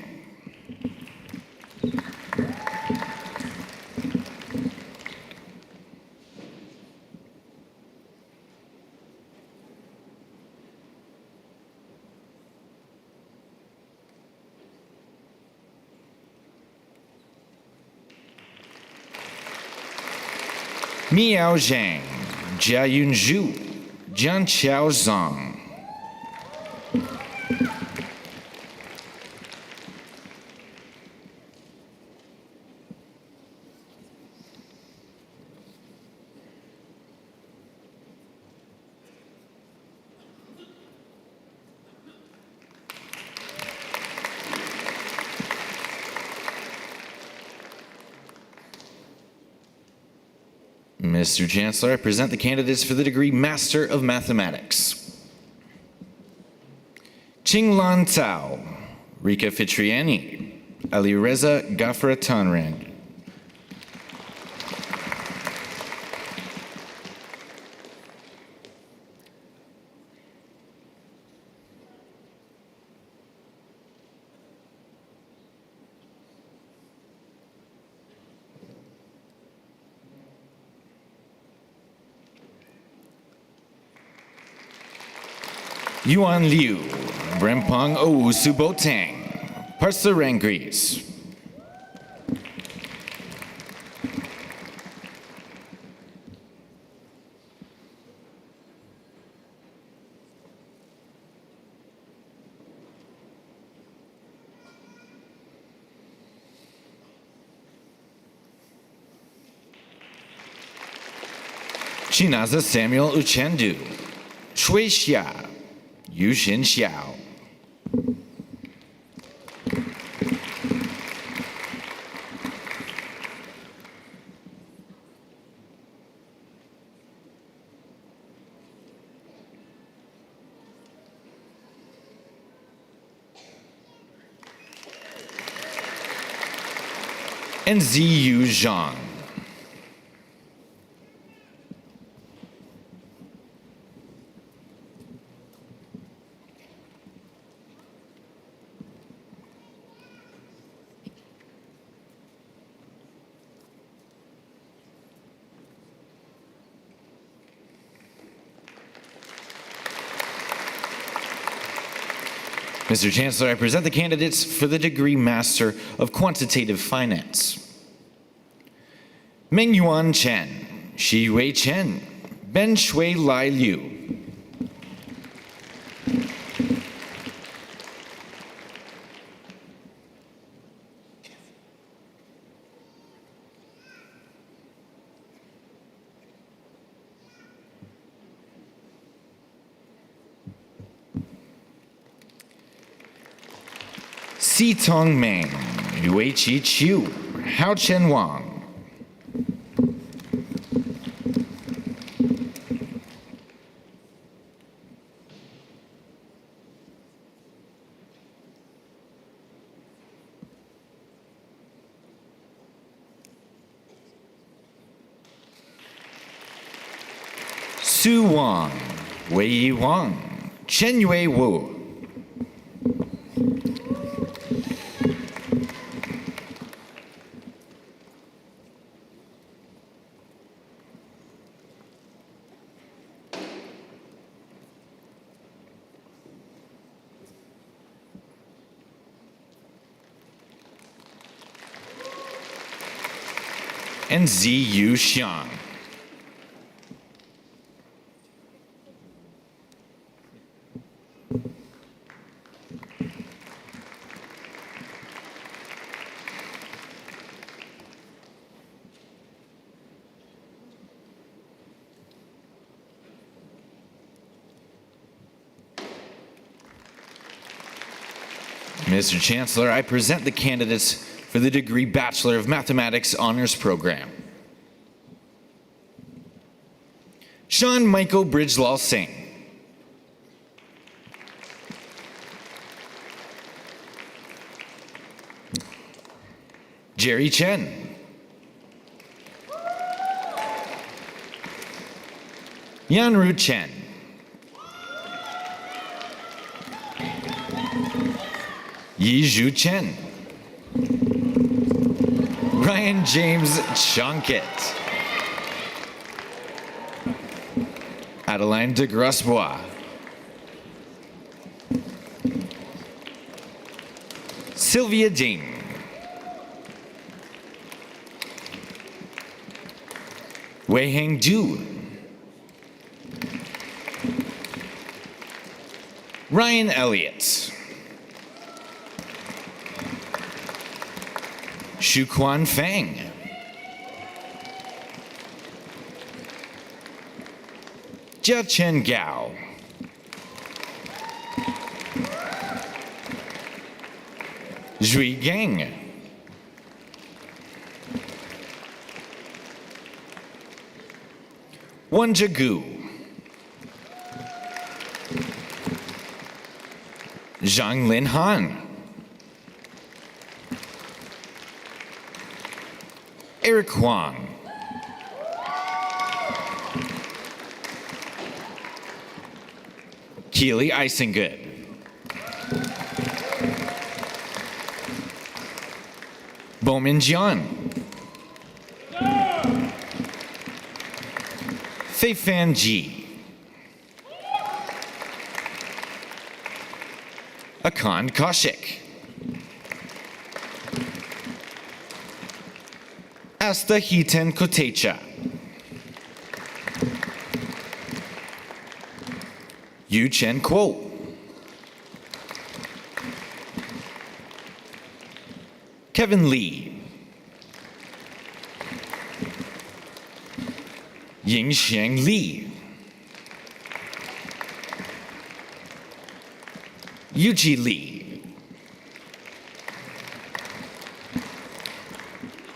Miao Zhang, Jia Yunzhu, Jian Qiao Zhang. Mr. Chancellor, I present the candidates for the degree Master of Mathematics. Qinglan Tao, Rika Fitriani, Alireza Gafra Tanrand. Yuan Liu, Brempong Ousubotang, Parsarangris. Chinaza Samuel Uchendu, Shui Xia, Yu Xin Xiao. And Ziyu Zhang. Mr. Chancellor, I present the candidates for the degree Master of Quantitative Finance. Mengyuan Chen, Shiwei Chen, Ben Shui Lai Liu. Si Tong Meng, Yue Chi Chiu, Hao Chen Wang. Su Wang, Wei Yi Wang, Chen Yue Wu. And Ziyu Xiang. Mr. Chancellor, I present the candidates for the degree Bachelor of Mathematics Honors Program. Sean Michael Bridgelal Singh. Jerry Chen. Yanru Chen. Yizhu Chen. Ryan James Chunkett. Adeline de Grosbois. Sylvia Ding. Wei Heng Du. Ryan Elliott. Shu Quan Feng. Jia Chen Gao. Zhui Gang. Wan Jigu. Zhang Lin Han. Eric Huang. Keely Eisengood. Bowman Jian. Fei Fan Ji. Akan Koshik. Asta Hiten Kotecha. Yu Chen Kuo. Kevin Lee. Yingxiang Li. Yuji Li.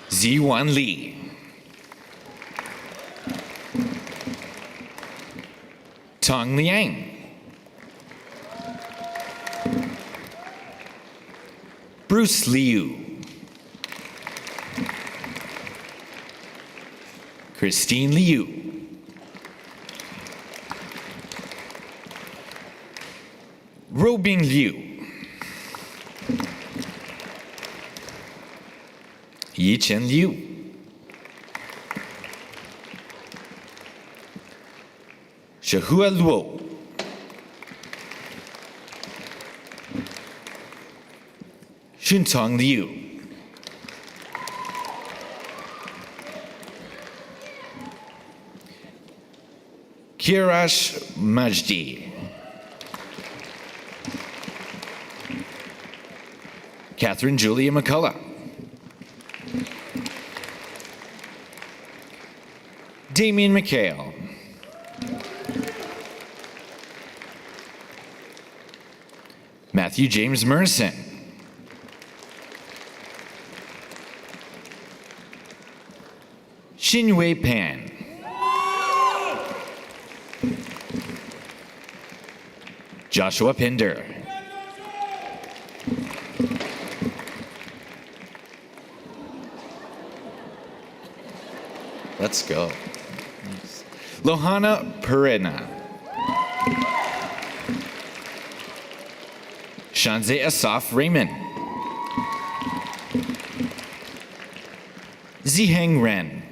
Ziwan Li. Tong Liang. Bruce Liu. Christine Liu. Robing Liu. Yichen Liu. Shahua Luo. Xuntong Liu. Kirash Majdi. Catherine Julia McCullough. Damien McHale. Matthew James Merson. Xinwei Pan. Joshua Pinder. Let's go. Nice. Lohana Perena. Shanze Asaf Raymond. Ziheng Ren.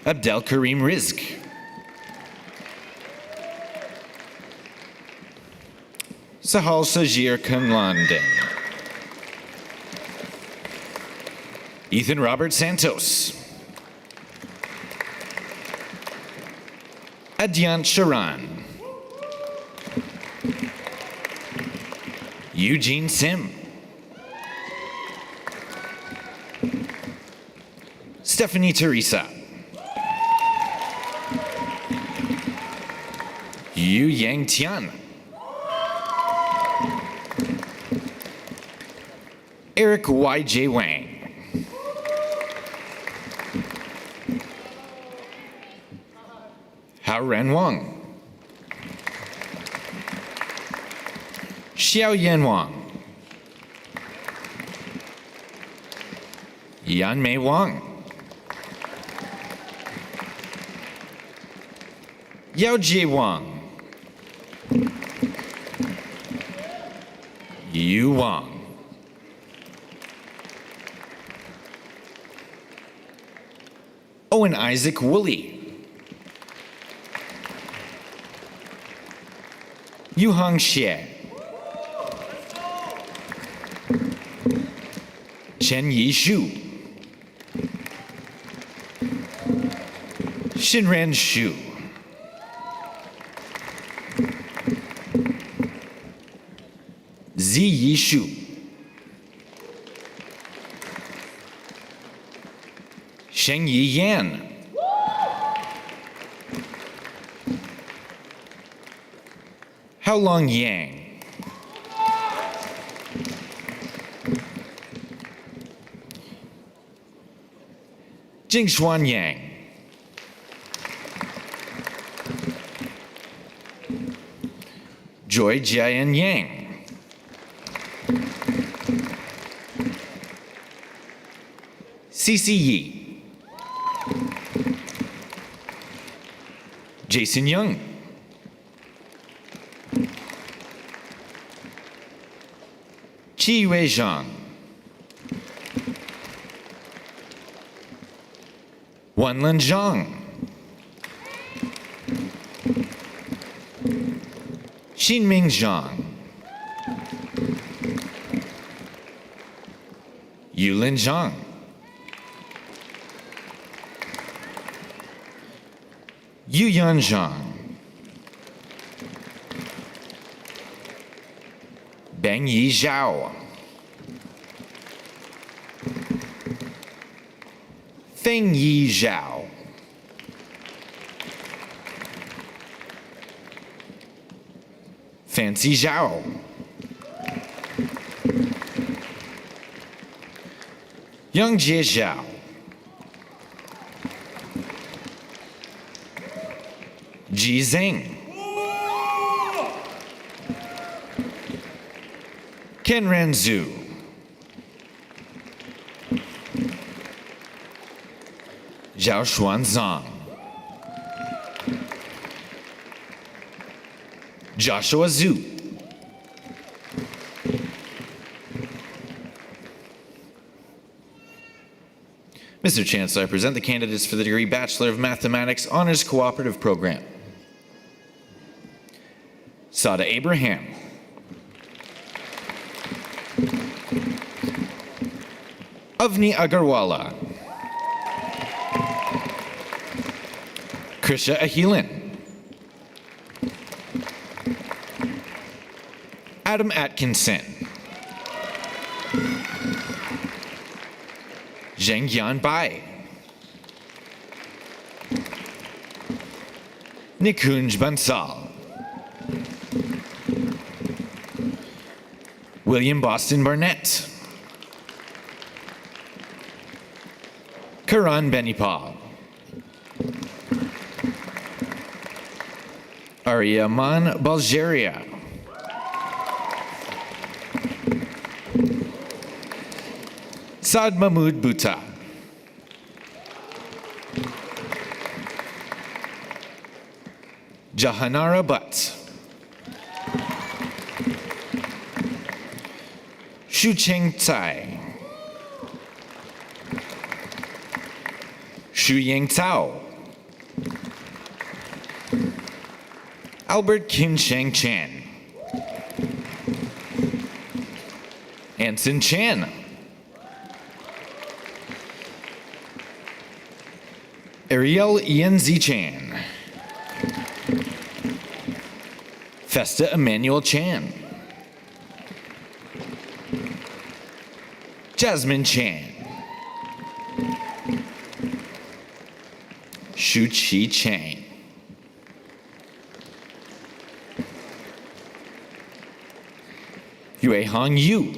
Abdel Karim Rizk. Sahal Sajir Kanlanden. Ethan Robert Santos. Adyant Sharan. Eugene Sim. Stephanie Teresa. Yu Yang Tian. Eric Y.J. Wang. Hao Ren Wang. Xiao Yan Wang. Yan Mei Wang. Yao Jie Wang. Yu Wang. Owen Isaac Woolley. Yuhang Xie. Chen Yi Shu. Shinran Shu. Zi Yi Shu. Sheng Yi Yan. How Long Yang. Jingshuan Yang. Joy Jian Yang. Cici Yi. Jason Young. Qi Wei Zhang. Wanlin Zhang. Xinming Zhang, Yulin Zhang, Yuyan Zhang, Bengyi Zhao, Fengyi Zhao, Fancy Zhao, Youngjie Zhao, Ji Zheng, Kenran Zhu, Zhao Xuan Zhang, Joshua Zhu, Mr. Chancellor, I present the candidates for the degree Bachelor of Mathematics Honors Cooperative Program. Sada Abraham, Avni Agarwala, Krisha Ahilin, Adam Atkinson, Zheng Yan Bai, Nikunj Bansal, William Boston Barnett, Karan Benipal, Aryaman Bulgaria, Saad Mahmood Bhutta, Jahanara Butt, Shu Cheng Tsai, Shu Yang Tsao, Albert Kim Sheng Chan, Anson Chan, Ariel Yenzi Chan, Festa Emmanuel Chan, Jasmine Chan, Shu Chi Chang, Yue Hong Yu,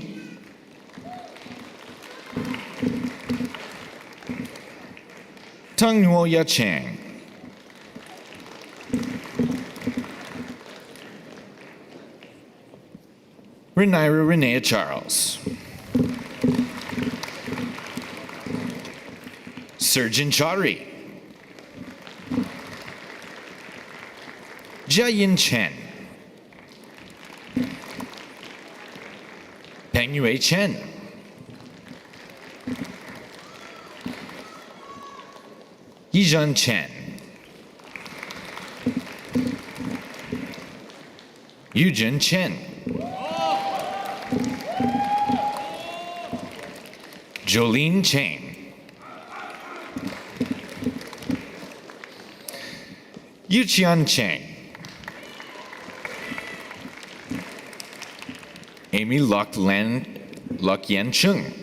Tang Nuo Ya Chang, Renira Renea Charles, Surgeon Chaudhry, Jiayin Chen, Peng Yue Chen, Yizhan Chen, Yujin Chen, Jolene Chang, Yuqian Chang, Amy Lok Yen Chung,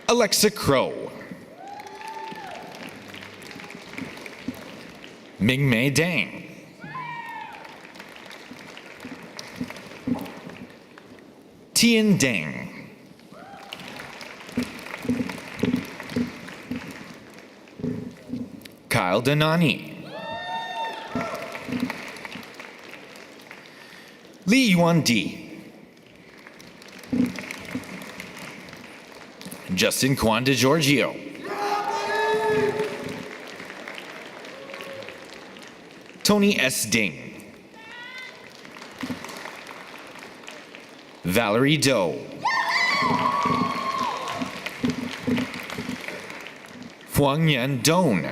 Alexa Crow, Ming Mei Dang, Tian Deng, Kyle Danani, Li Yuan Di, Justin Kwan DeGiorgio, Tony S. Ding, Valerie Doe, Huang Yan Dong,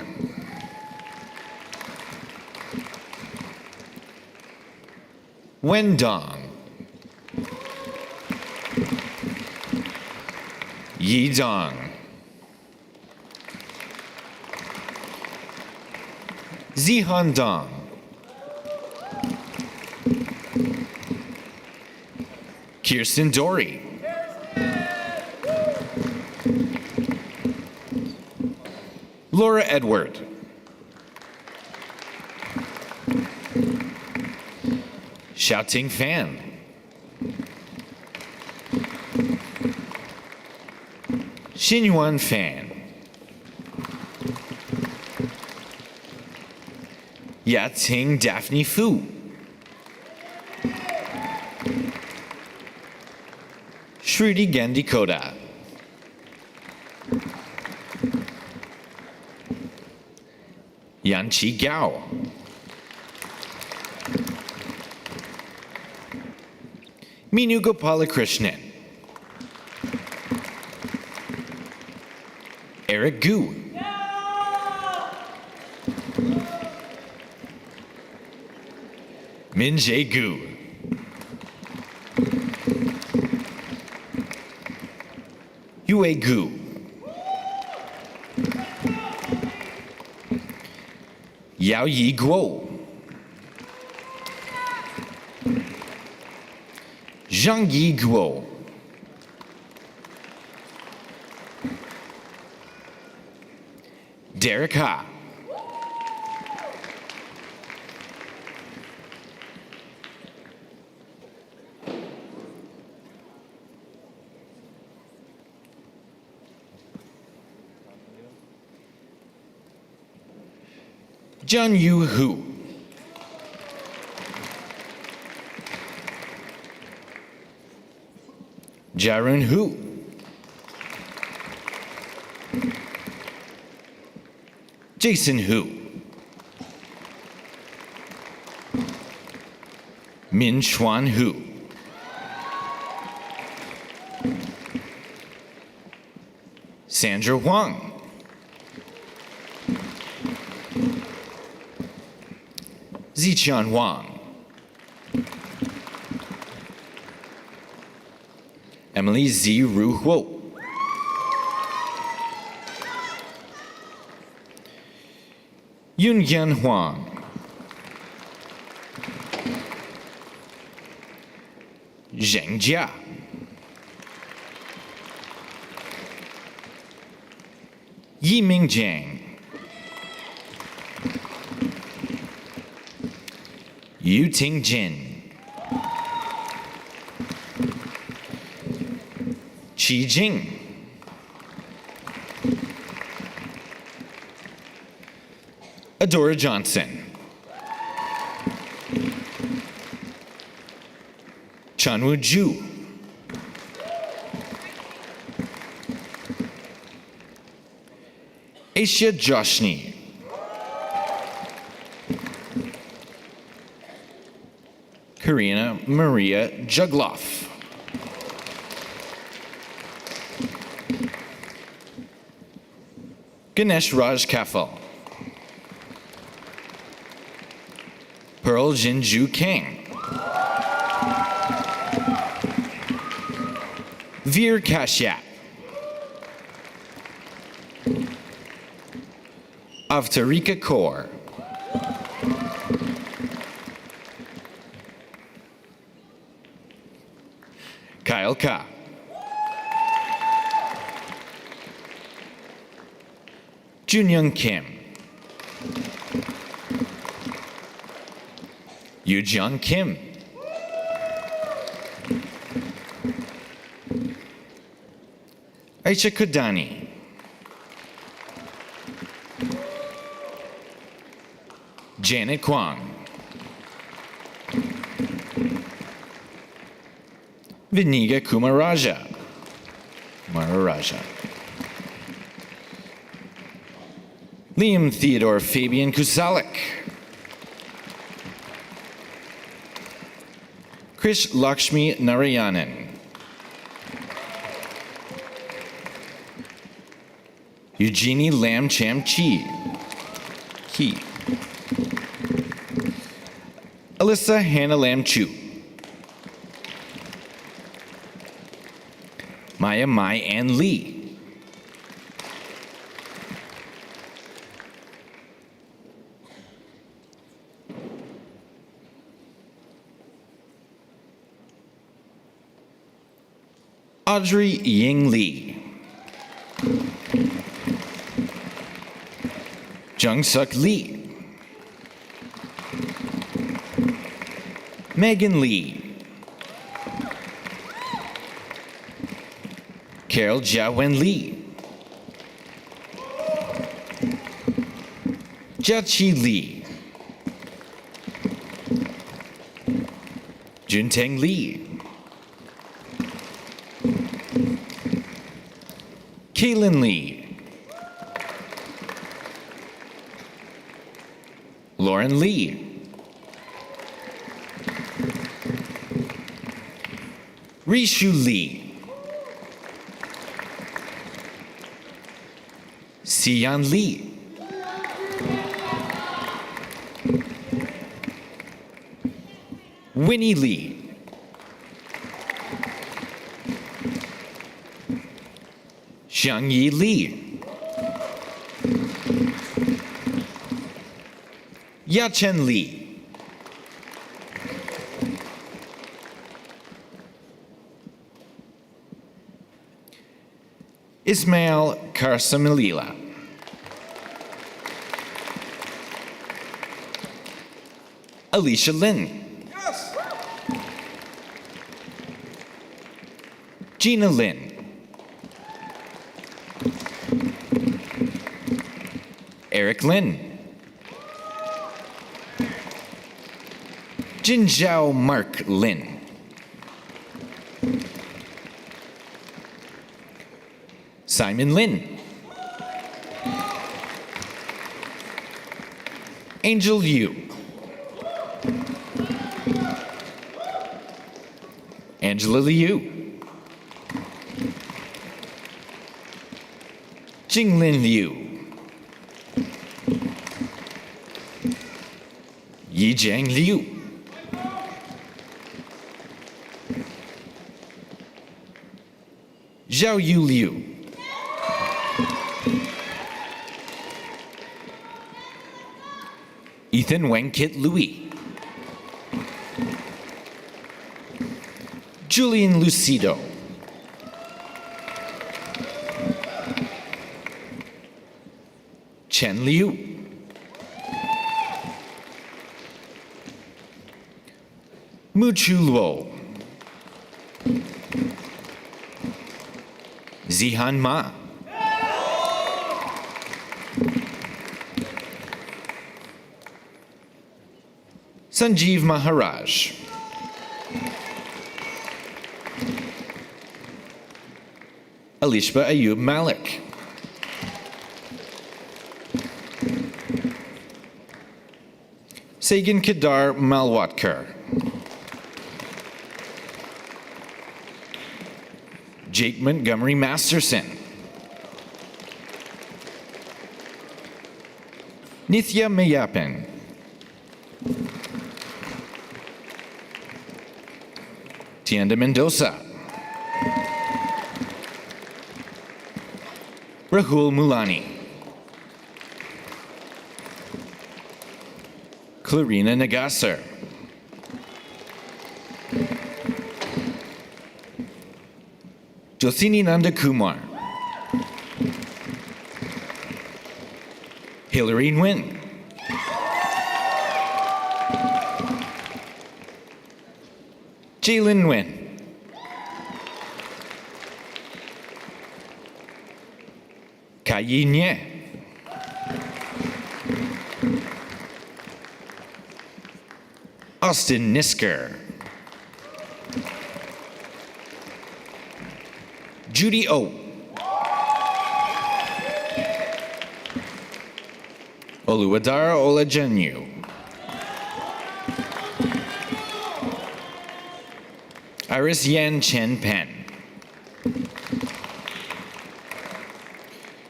Wendong, Yidong, Zihandong, Kirsten Dory, Laura Edward, Xiaoting Fan, Xinyuan Fan, Yating Daphne Fu, Shruti Gandikoda, Yanqi Gao, Minu Gopalakrishnan, Eric Gu, Min Jae Gu, Yue Gu, Yao Yi Guo, Zhang Yi Guo, Derek Ha, Jun Yu Hu, Jarun Hu, Jason Hu, Min Chuan Hu, Sandra Huang, Ziqian Wang, Emily Z. Ru Huo, Yun Yan Huang, Zheng Jia, Yiming Jiang, Yu Ting Jin, Qi Jing, Adora Johnson, Chanwu Ju, Asia Joshny, Karina Maria Jugloff, Ganesh Raj Kafal, Pearl Jinju King, Veer Kashyap, Avtarika Kaur, Kyle Ka, Junyoung Kim, Yujung Kim, Aisha Kudani, Janet Kwong, Viniga Kumaraja, Liam Theodore Fabian Kusalik, Krish Lakshmi Narayanan, Eugenie Lam Cham Chi, Alyssa Hannah Lam Chu, Maya Mai Ann Lee. Audrey Ying Lee. Jung Suk Lee. Megan Lee. Carol Jiawen Lee. Jiaqi Lee. Junteng Lee. Kaylin Lee. Lauren Lee. Rishu Lee. Xian Lee. Winnie Lee. Xiangyi Li. Yachen Li. Ismail Karsamalila. Alicia Lin. Yes. Gina Lin. Eric Lin. Jinzhao Mark Lin. Simon Lin. Angel Yu. Angela Liu. Jinglin Liu. Yijiang Liu. Zhaoyu Liu. Ethan Wangkit Louis. Julian Lucido. Chen Liu. Muchu Luo. Zihan Ma. Sanjeev Maharaj. Alishba Ayub Malik. Sagan Kedar Malwatkar. Jake Montgomery Masterson. Nithya Mayapin. Tienda Mendoza. Rahul Mulani. Clarina Nagasar. Josini Nanda Kumar. Hillary Nguyen. Jalen Nguyen. Kai Nye. Austin Nisker. Judy O. Oluwadara Olajenyu. Iris Yan Chen Pen.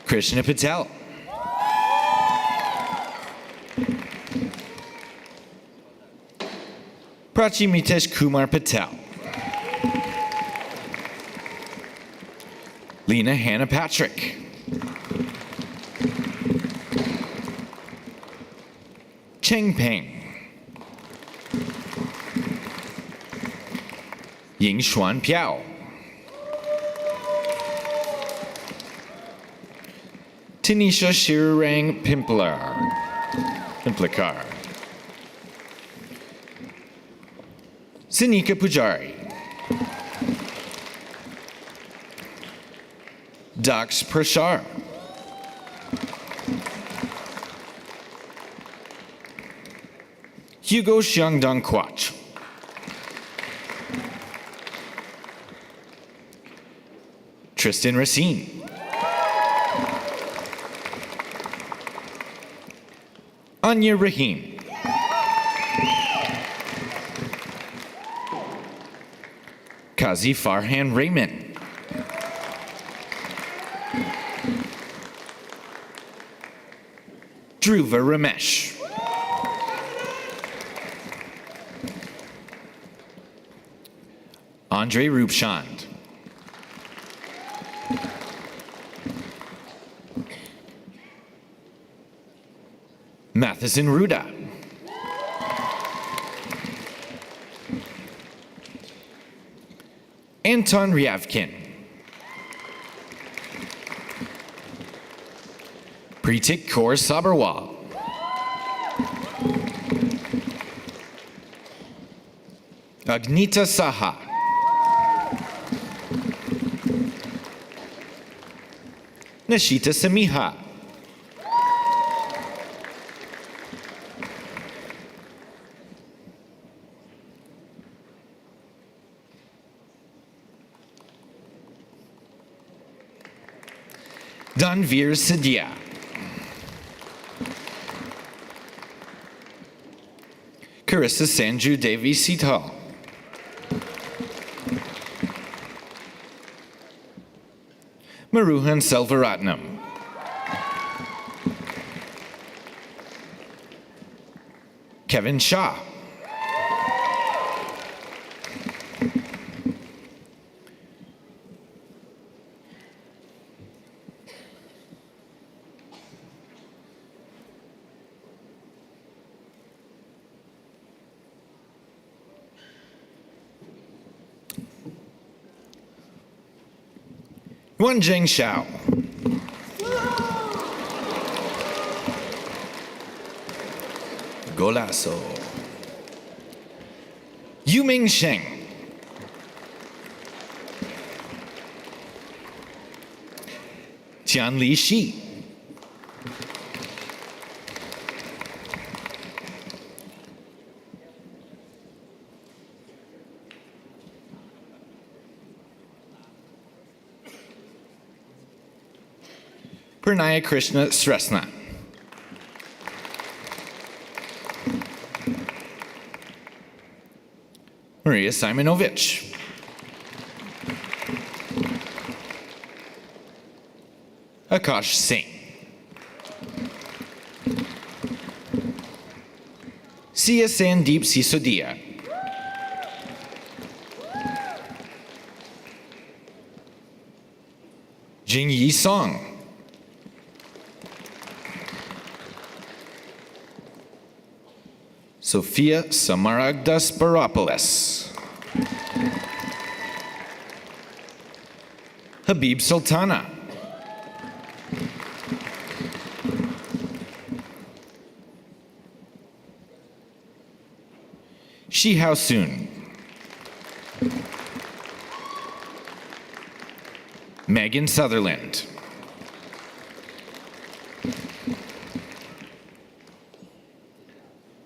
Krishna Patel. Prachi Mitesh Kumar Patel. Lena Hannah Patrick. Cheng Peng. Ying Xuan Piao. Tanisha Shirang Pimplar. Sinika Pujari. Dax Prashar. Hugo Xiangdong Quach. Tristan Racine. Anya Rahim. Kazi Farhan Raymond. Dhruva Ramesh. Andre Rupchand. Matheson Ruda. Anton Ryavkin. Preetik Kaur Sabarwal. Agnita Saha. Nashita Samiha. Danvir Sidia. Carissa Sanju Devi Sital. Maruhan Selvaratnam. Kevin Shah. Wenjing Xiao. Golasso. Yuming Sheng. Tianli Shi. Pranaya Krishna Sresna. Maria Simonovich. Akash Singh. Sia Sandeep Sisodia. Jing Yi Song. Sophia Samaragdas Baropoulos. Habib Sultana. Shi Hao Soon. Megan Sutherland.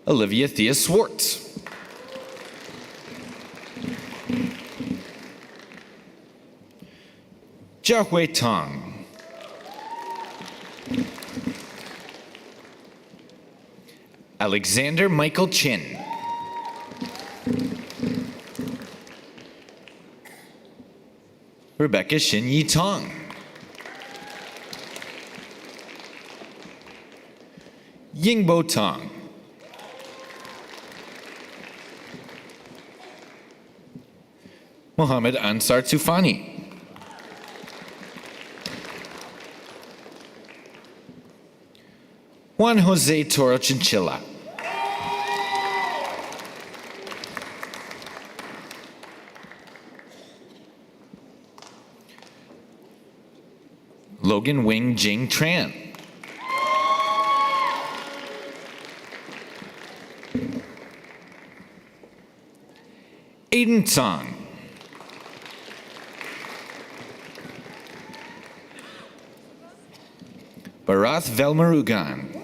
Olivia Thea Swartz. Jiahui Tong. Alexander Michael Chin. Rebecca Shin-Yi Tong. Yingbo Tong. Mohammed Ansar Tufani. Juan Jose Toro Chinchilla. Logan Wing Jing Tran. Aiden Tsang. Barath Velmarugan.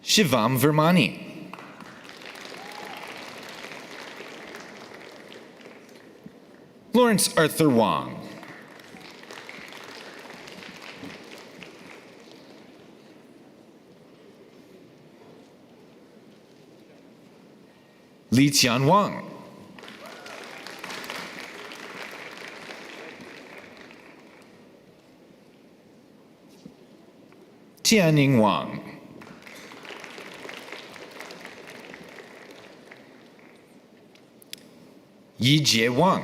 Shivam Vermani. Lawrence Arthur Wong. Li Tian Wang. Tianning Wang. Yijie Wang.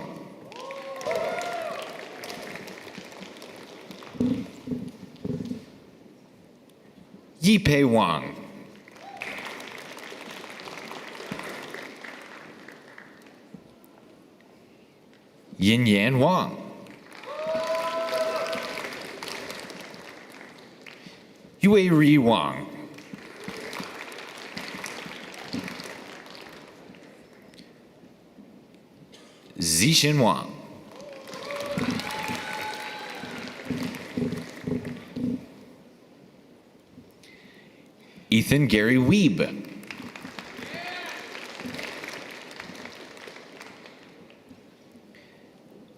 Yipei Wang. Yin Yan Wang. Yue Ri Wang. Zixin Wang. Ethan Gary Weeb.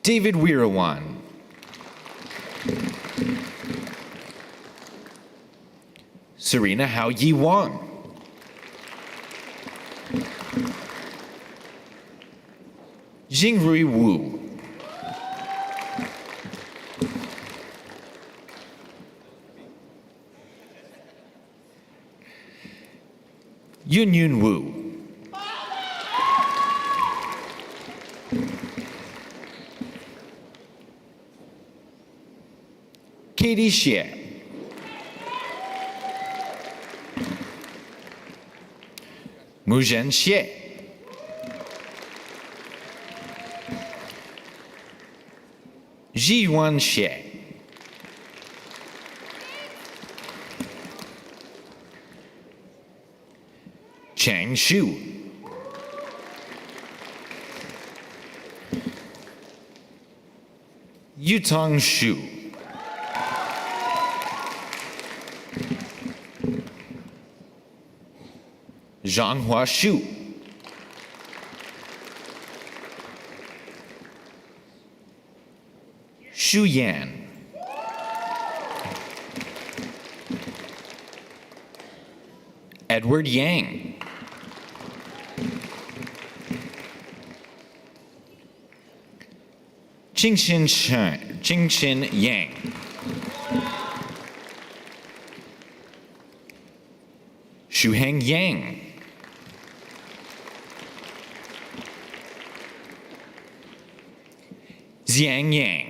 David Weerawan. Serena Hao Yi Wang. Jingrui Wu. Yun Yun Wu. Katie Xie. Muzhen Xie. Jiyuan Xie. Chang Shu. Yutong Shu. Zhanghua Shu. Shu Yan. Edward Yang. Jingxin Yang. Shuheng Yang. Xiang Yang.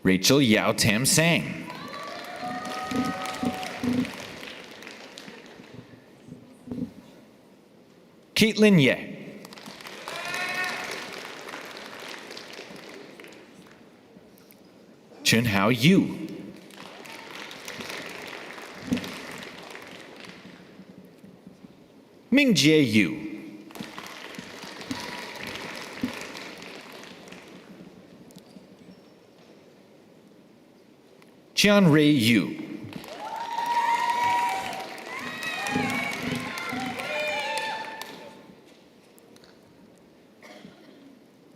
Rachel Yao Tam Sang. Caitlin Ye. Chun Hao Yu. Mingjie Yu. Qian Rei Yu.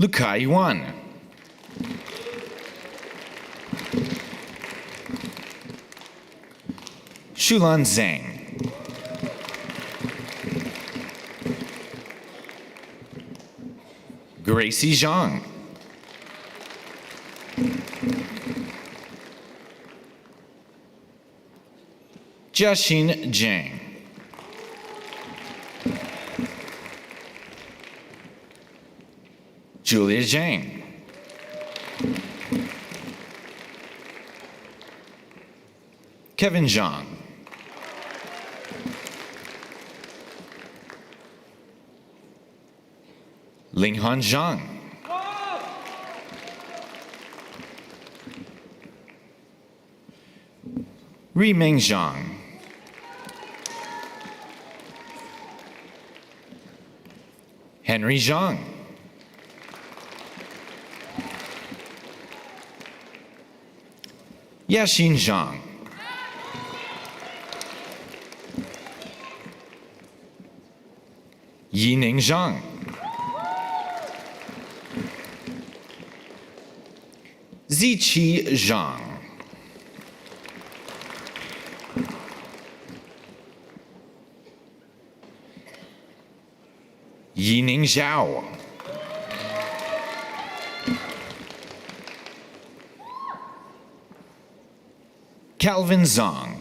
Lukai Yuan. Shulan Zhang. Gracie Zhang. Jiaxin Zhang. Julia Zhang. Kevin Zhang. Linghan Zhang. Rimeng Zhang. Henry Zhang. Yashin Zhang. Yining Zhang. Ziqi Zhang. Yining Zhao. Calvin Zhang.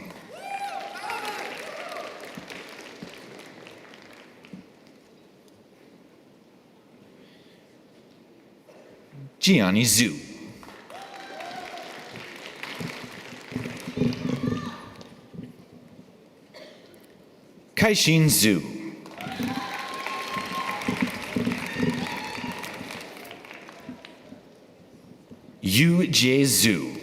Jiani Zhu. Kaixin Zhu. Yu Jie Zhu.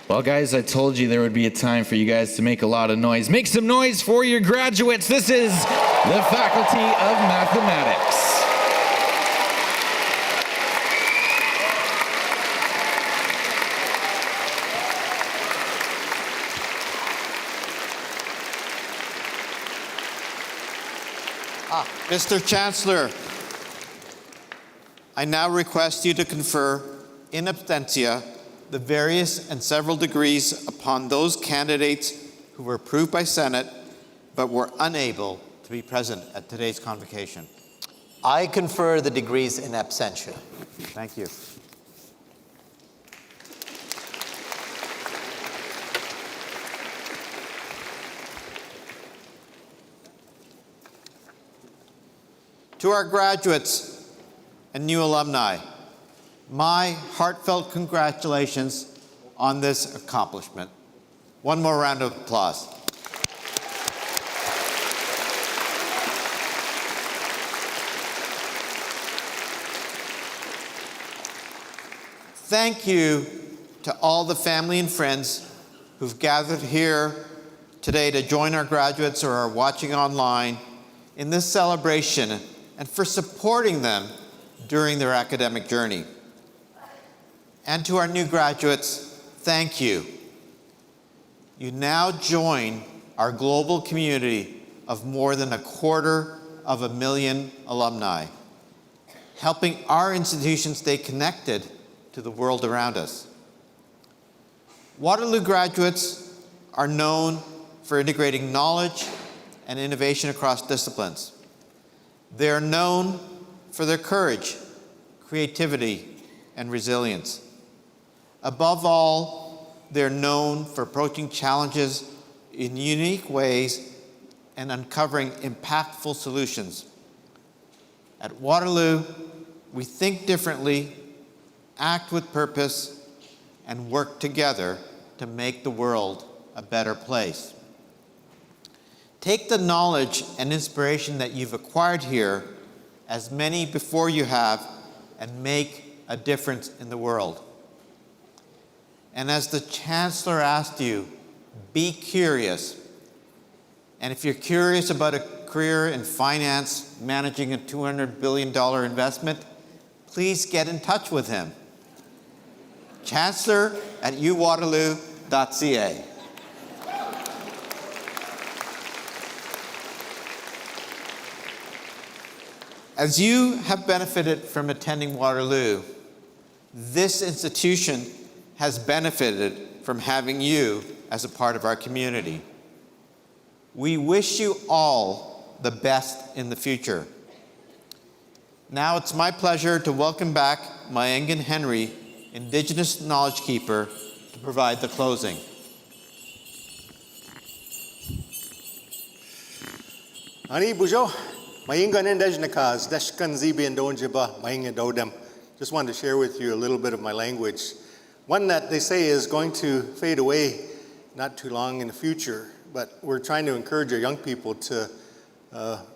Well, guys, I told you there would be a time for you guys to make a lot of noise. Make some noise for your graduates. This is the Faculty of Mathematics. Mr. Chancellor, I now request you to confer in absentia the various and several degrees upon those candidates who were approved by Senate but were unable to be present at today's convocation. I confer the degrees in absentia. Thank you. To our graduates and new alumni, my heartfelt congratulations on this accomplishment. One more round of applause. Thank you to all the family and friends who've gathered here today to join our graduates or are watching online in this celebration, and for supporting them during their academic journey. And to our new graduates, thank you. You now join our global community of more than 250,000 alumni, helping our institution stay connected to the world around us. Waterloo graduates are known for integrating knowledge and innovation across disciplines. They are known for their courage, creativity, and resilience. Above all, they're known for approaching challenges in unique ways and uncovering impactful solutions. At Waterloo, we think differently, act with purpose, and work together to make the world a better place. Take the knowledge and inspiration that you've acquired here, as many before you have, and make a difference in the world. And as the Chancellor asked you, be curious. And if you're curious about a career in finance, managing a $200 billion investment, please get in touch with him. Chancellor@uwaterloo.ca. As you have benefited from attending Waterloo, this institution has benefited from having you as a part of our community. We wish you all the best in the future. Now it's my pleasure to welcome back Mayangan Henry, Indigenous Knowledge Keeper, to provide the closing. Ani bujo, Mayangan Indejnakas, Deshkan Zibi and Donjiba, Mayangan Dodem. Just wanted to share with you a little bit of my language. One that they say is going to fade away not too long in the future, but we're trying to encourage our young people to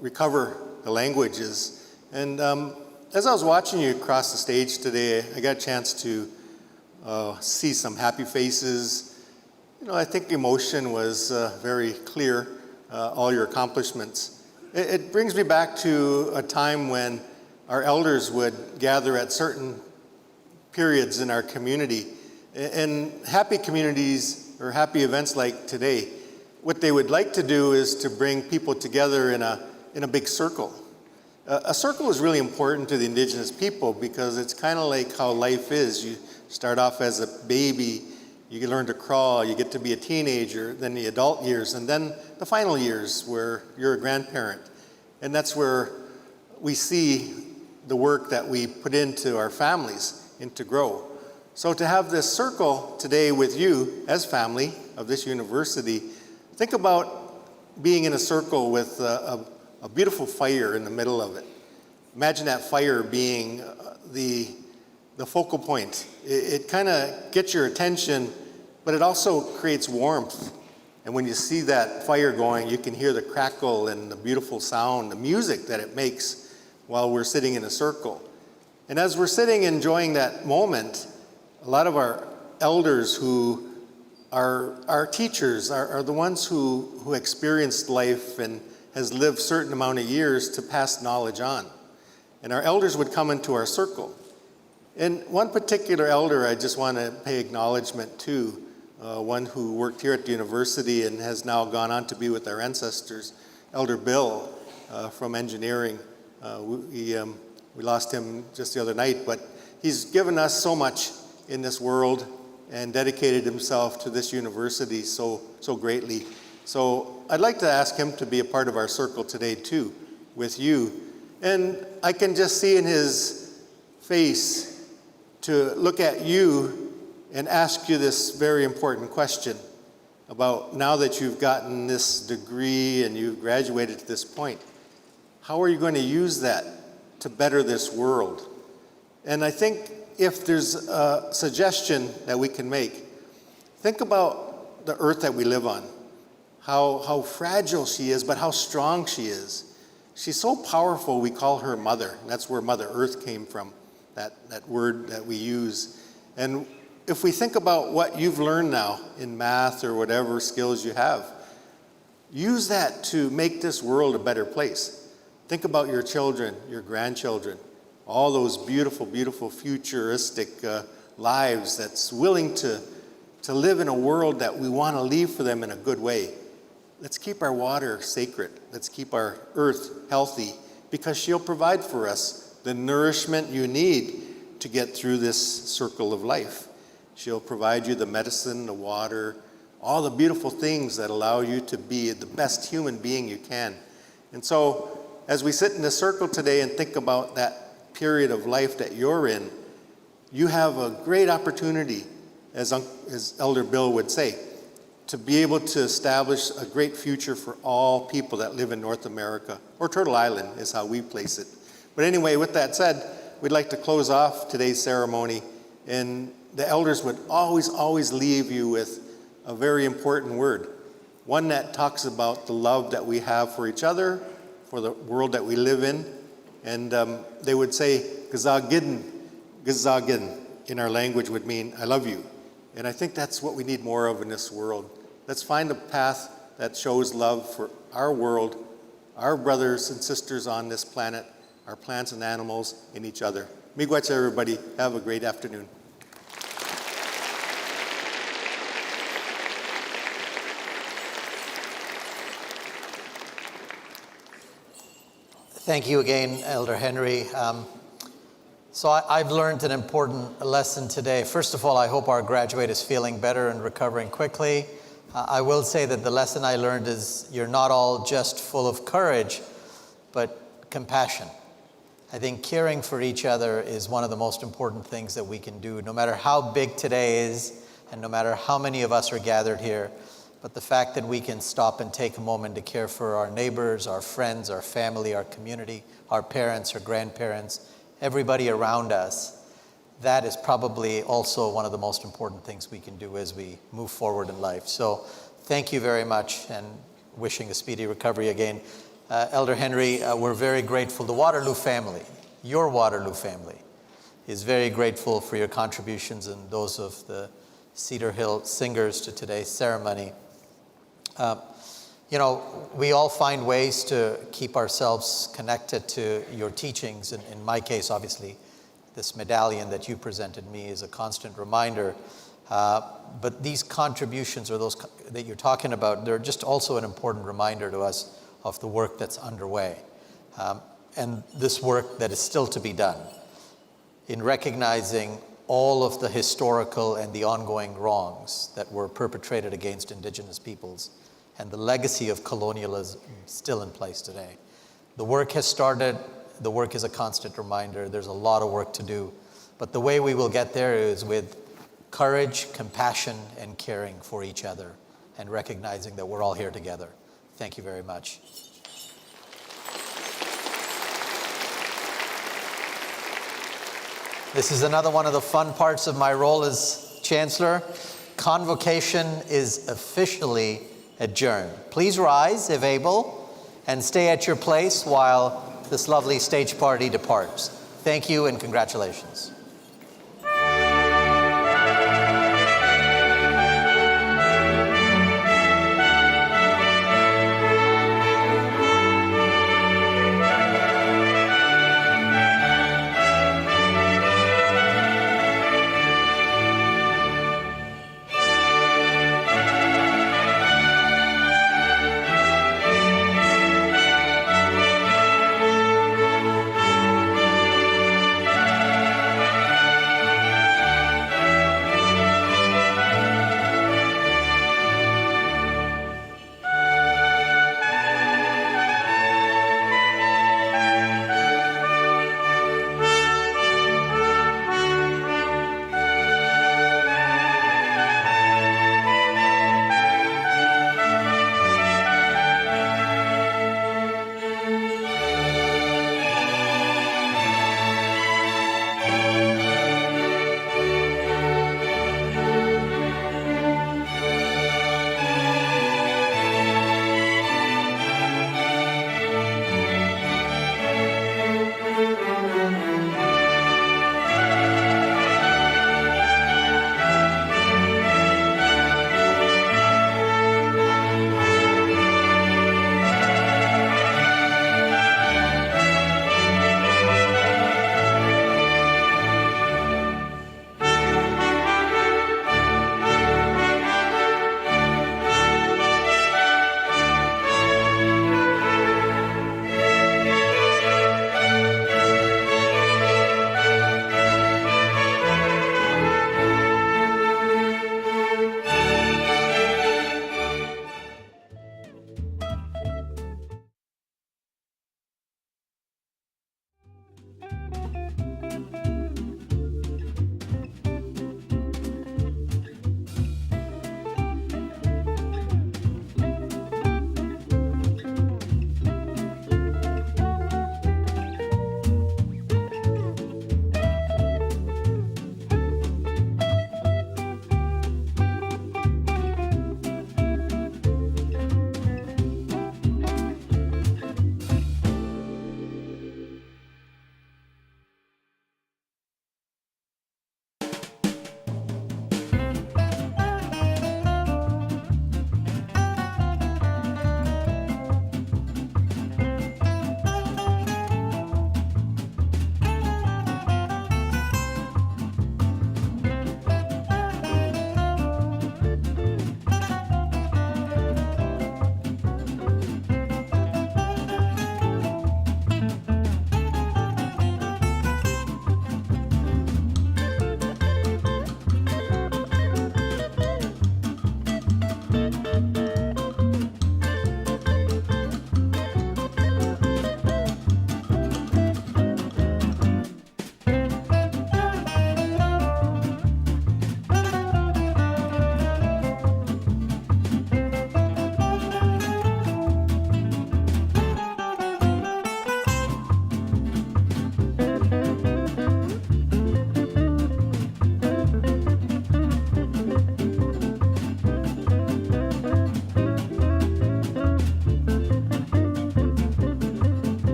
recover the languages. And as I was watching you across the stage today, I got a chance to see some happy faces. You know, I think emotion was very clear, all your accomplishments. It brings me back to a time when our elders would gather at certain periods in our community. In happy communities or happy events like today, what they would like to do is to bring people together in a big circle. A circle is really important to the Indigenous people because it's kind of like how life is. You start off as a baby, you learn to crawl, you get to be a teenager, then the adult years, and then the final years where you're a grandparent. And that's where we see the work that we put into our families and to grow. So to have this circle today with you as family of this university, think about being in a circle with a beautiful fire in the middle of it. Imagine that fire being the focal point. It kind of gets your attention, but it also creates warmth. And when you see that fire going, you can hear the crackle and the beautiful sound, the music that it makes while we're sitting in a circle. And as we're sitting enjoying that moment, a lot of our elders who are our teachers are the ones who experienced life and has lived a certain amount of years to pass knowledge on. And our elders would come into our circle. And one particular elder I just want to pay acknowledgement to, one who worked here at the university and has now gone on to be with our ancestors, Elder Bill from engineering. We lost him just the other night, but he's given us so much in this world and dedicated himself to this university so greatly. So I'd like to ask him to be a part of our circle today too, with you. And I can just see in his face to look at you and ask you this very important question about now that you've gotten this degree and you've graduated to this point, how are you going to use that to better this world? And I think if there's a suggestion that we can make, think about the earth that we live on, how fragile she is, but how strong she is. She's so powerful, we call her Mother. That's where Mother Earth came from, that word that we use. And if we think about what you've learned now in math or whatever skills you have, use that to make this world a better place. Think about your children, your grandchildren, all those beautiful, beautiful futuristic lives that's willing to live in a world that we want to leave for them in a good way. Let's keep our water sacred. Let's keep our earth healthy because she'll provide for us the nourishment you need to get through this circle of life. She'll provide you the medicine, the water, all the beautiful things that allow you to be the best human being you can. And so as we sit in this circle today and think about that period of life that you're in, you have a great opportunity, as Elder Bill would say, to be able to establish a great future for all people that live in North America, or Turtle Island is how we place it. But anyway, with that said, we'd like to close off today's ceremony, and the elders would always leave you with a very important word, one that talks about the love that we have for each other, for the world that we live in. And they would say, Gazagin in our language would mean, I love you. And I think that's what we need more of in this world. Let's find a path that shows love for our world, our brothers and sisters on this planet, our plants and animals, and each other. Miigwech, everybody. Have a great afternoon. Thank you again, Elder Henry. So I've learned an important lesson today. First of all, I hope our graduate is feeling better and recovering quickly. I will say that the lesson I learned is you're not all just full of courage, but compassion. I think caring for each other is one of the most important things that we can do, no matter how big today is, and no matter how many of us are gathered here. But the fact that we can stop and take a moment to care for our neighbors, our friends, our family, our community, our parents, our grandparents, everybody around us, that is probably also one of the most important things we can do as we move forward in life. So thank you very much, and wishing a speedy recovery again. Elder Henry, we're very grateful. The Waterloo family, your Waterloo family, is very grateful for your contributions and those of the Cedar Hill singers to today's ceremony. You know, we all find ways to keep ourselves connected to your teachings. In my case, obviously, this medallion that you presented me is a constant reminder. But these contributions, or those that you're talking about, they're just also an important reminder to us of the work that's underway. And this work that is still to be done in recognizing all of the historical and the ongoing wrongs that were perpetrated against Indigenous peoples and the legacy of colonialism still in place today. The work has started. The work is a constant reminder. There's a lot of work to do. But the way we will get there is with courage, compassion, and caring for each other, and recognizing that we're all here together. Thank you very much. This is another one of the fun parts of my role as Chancellor. Convocation is officially adjourned. Please rise, if able, and stay at your place while this lovely stage party departs. Thank you and congratulations.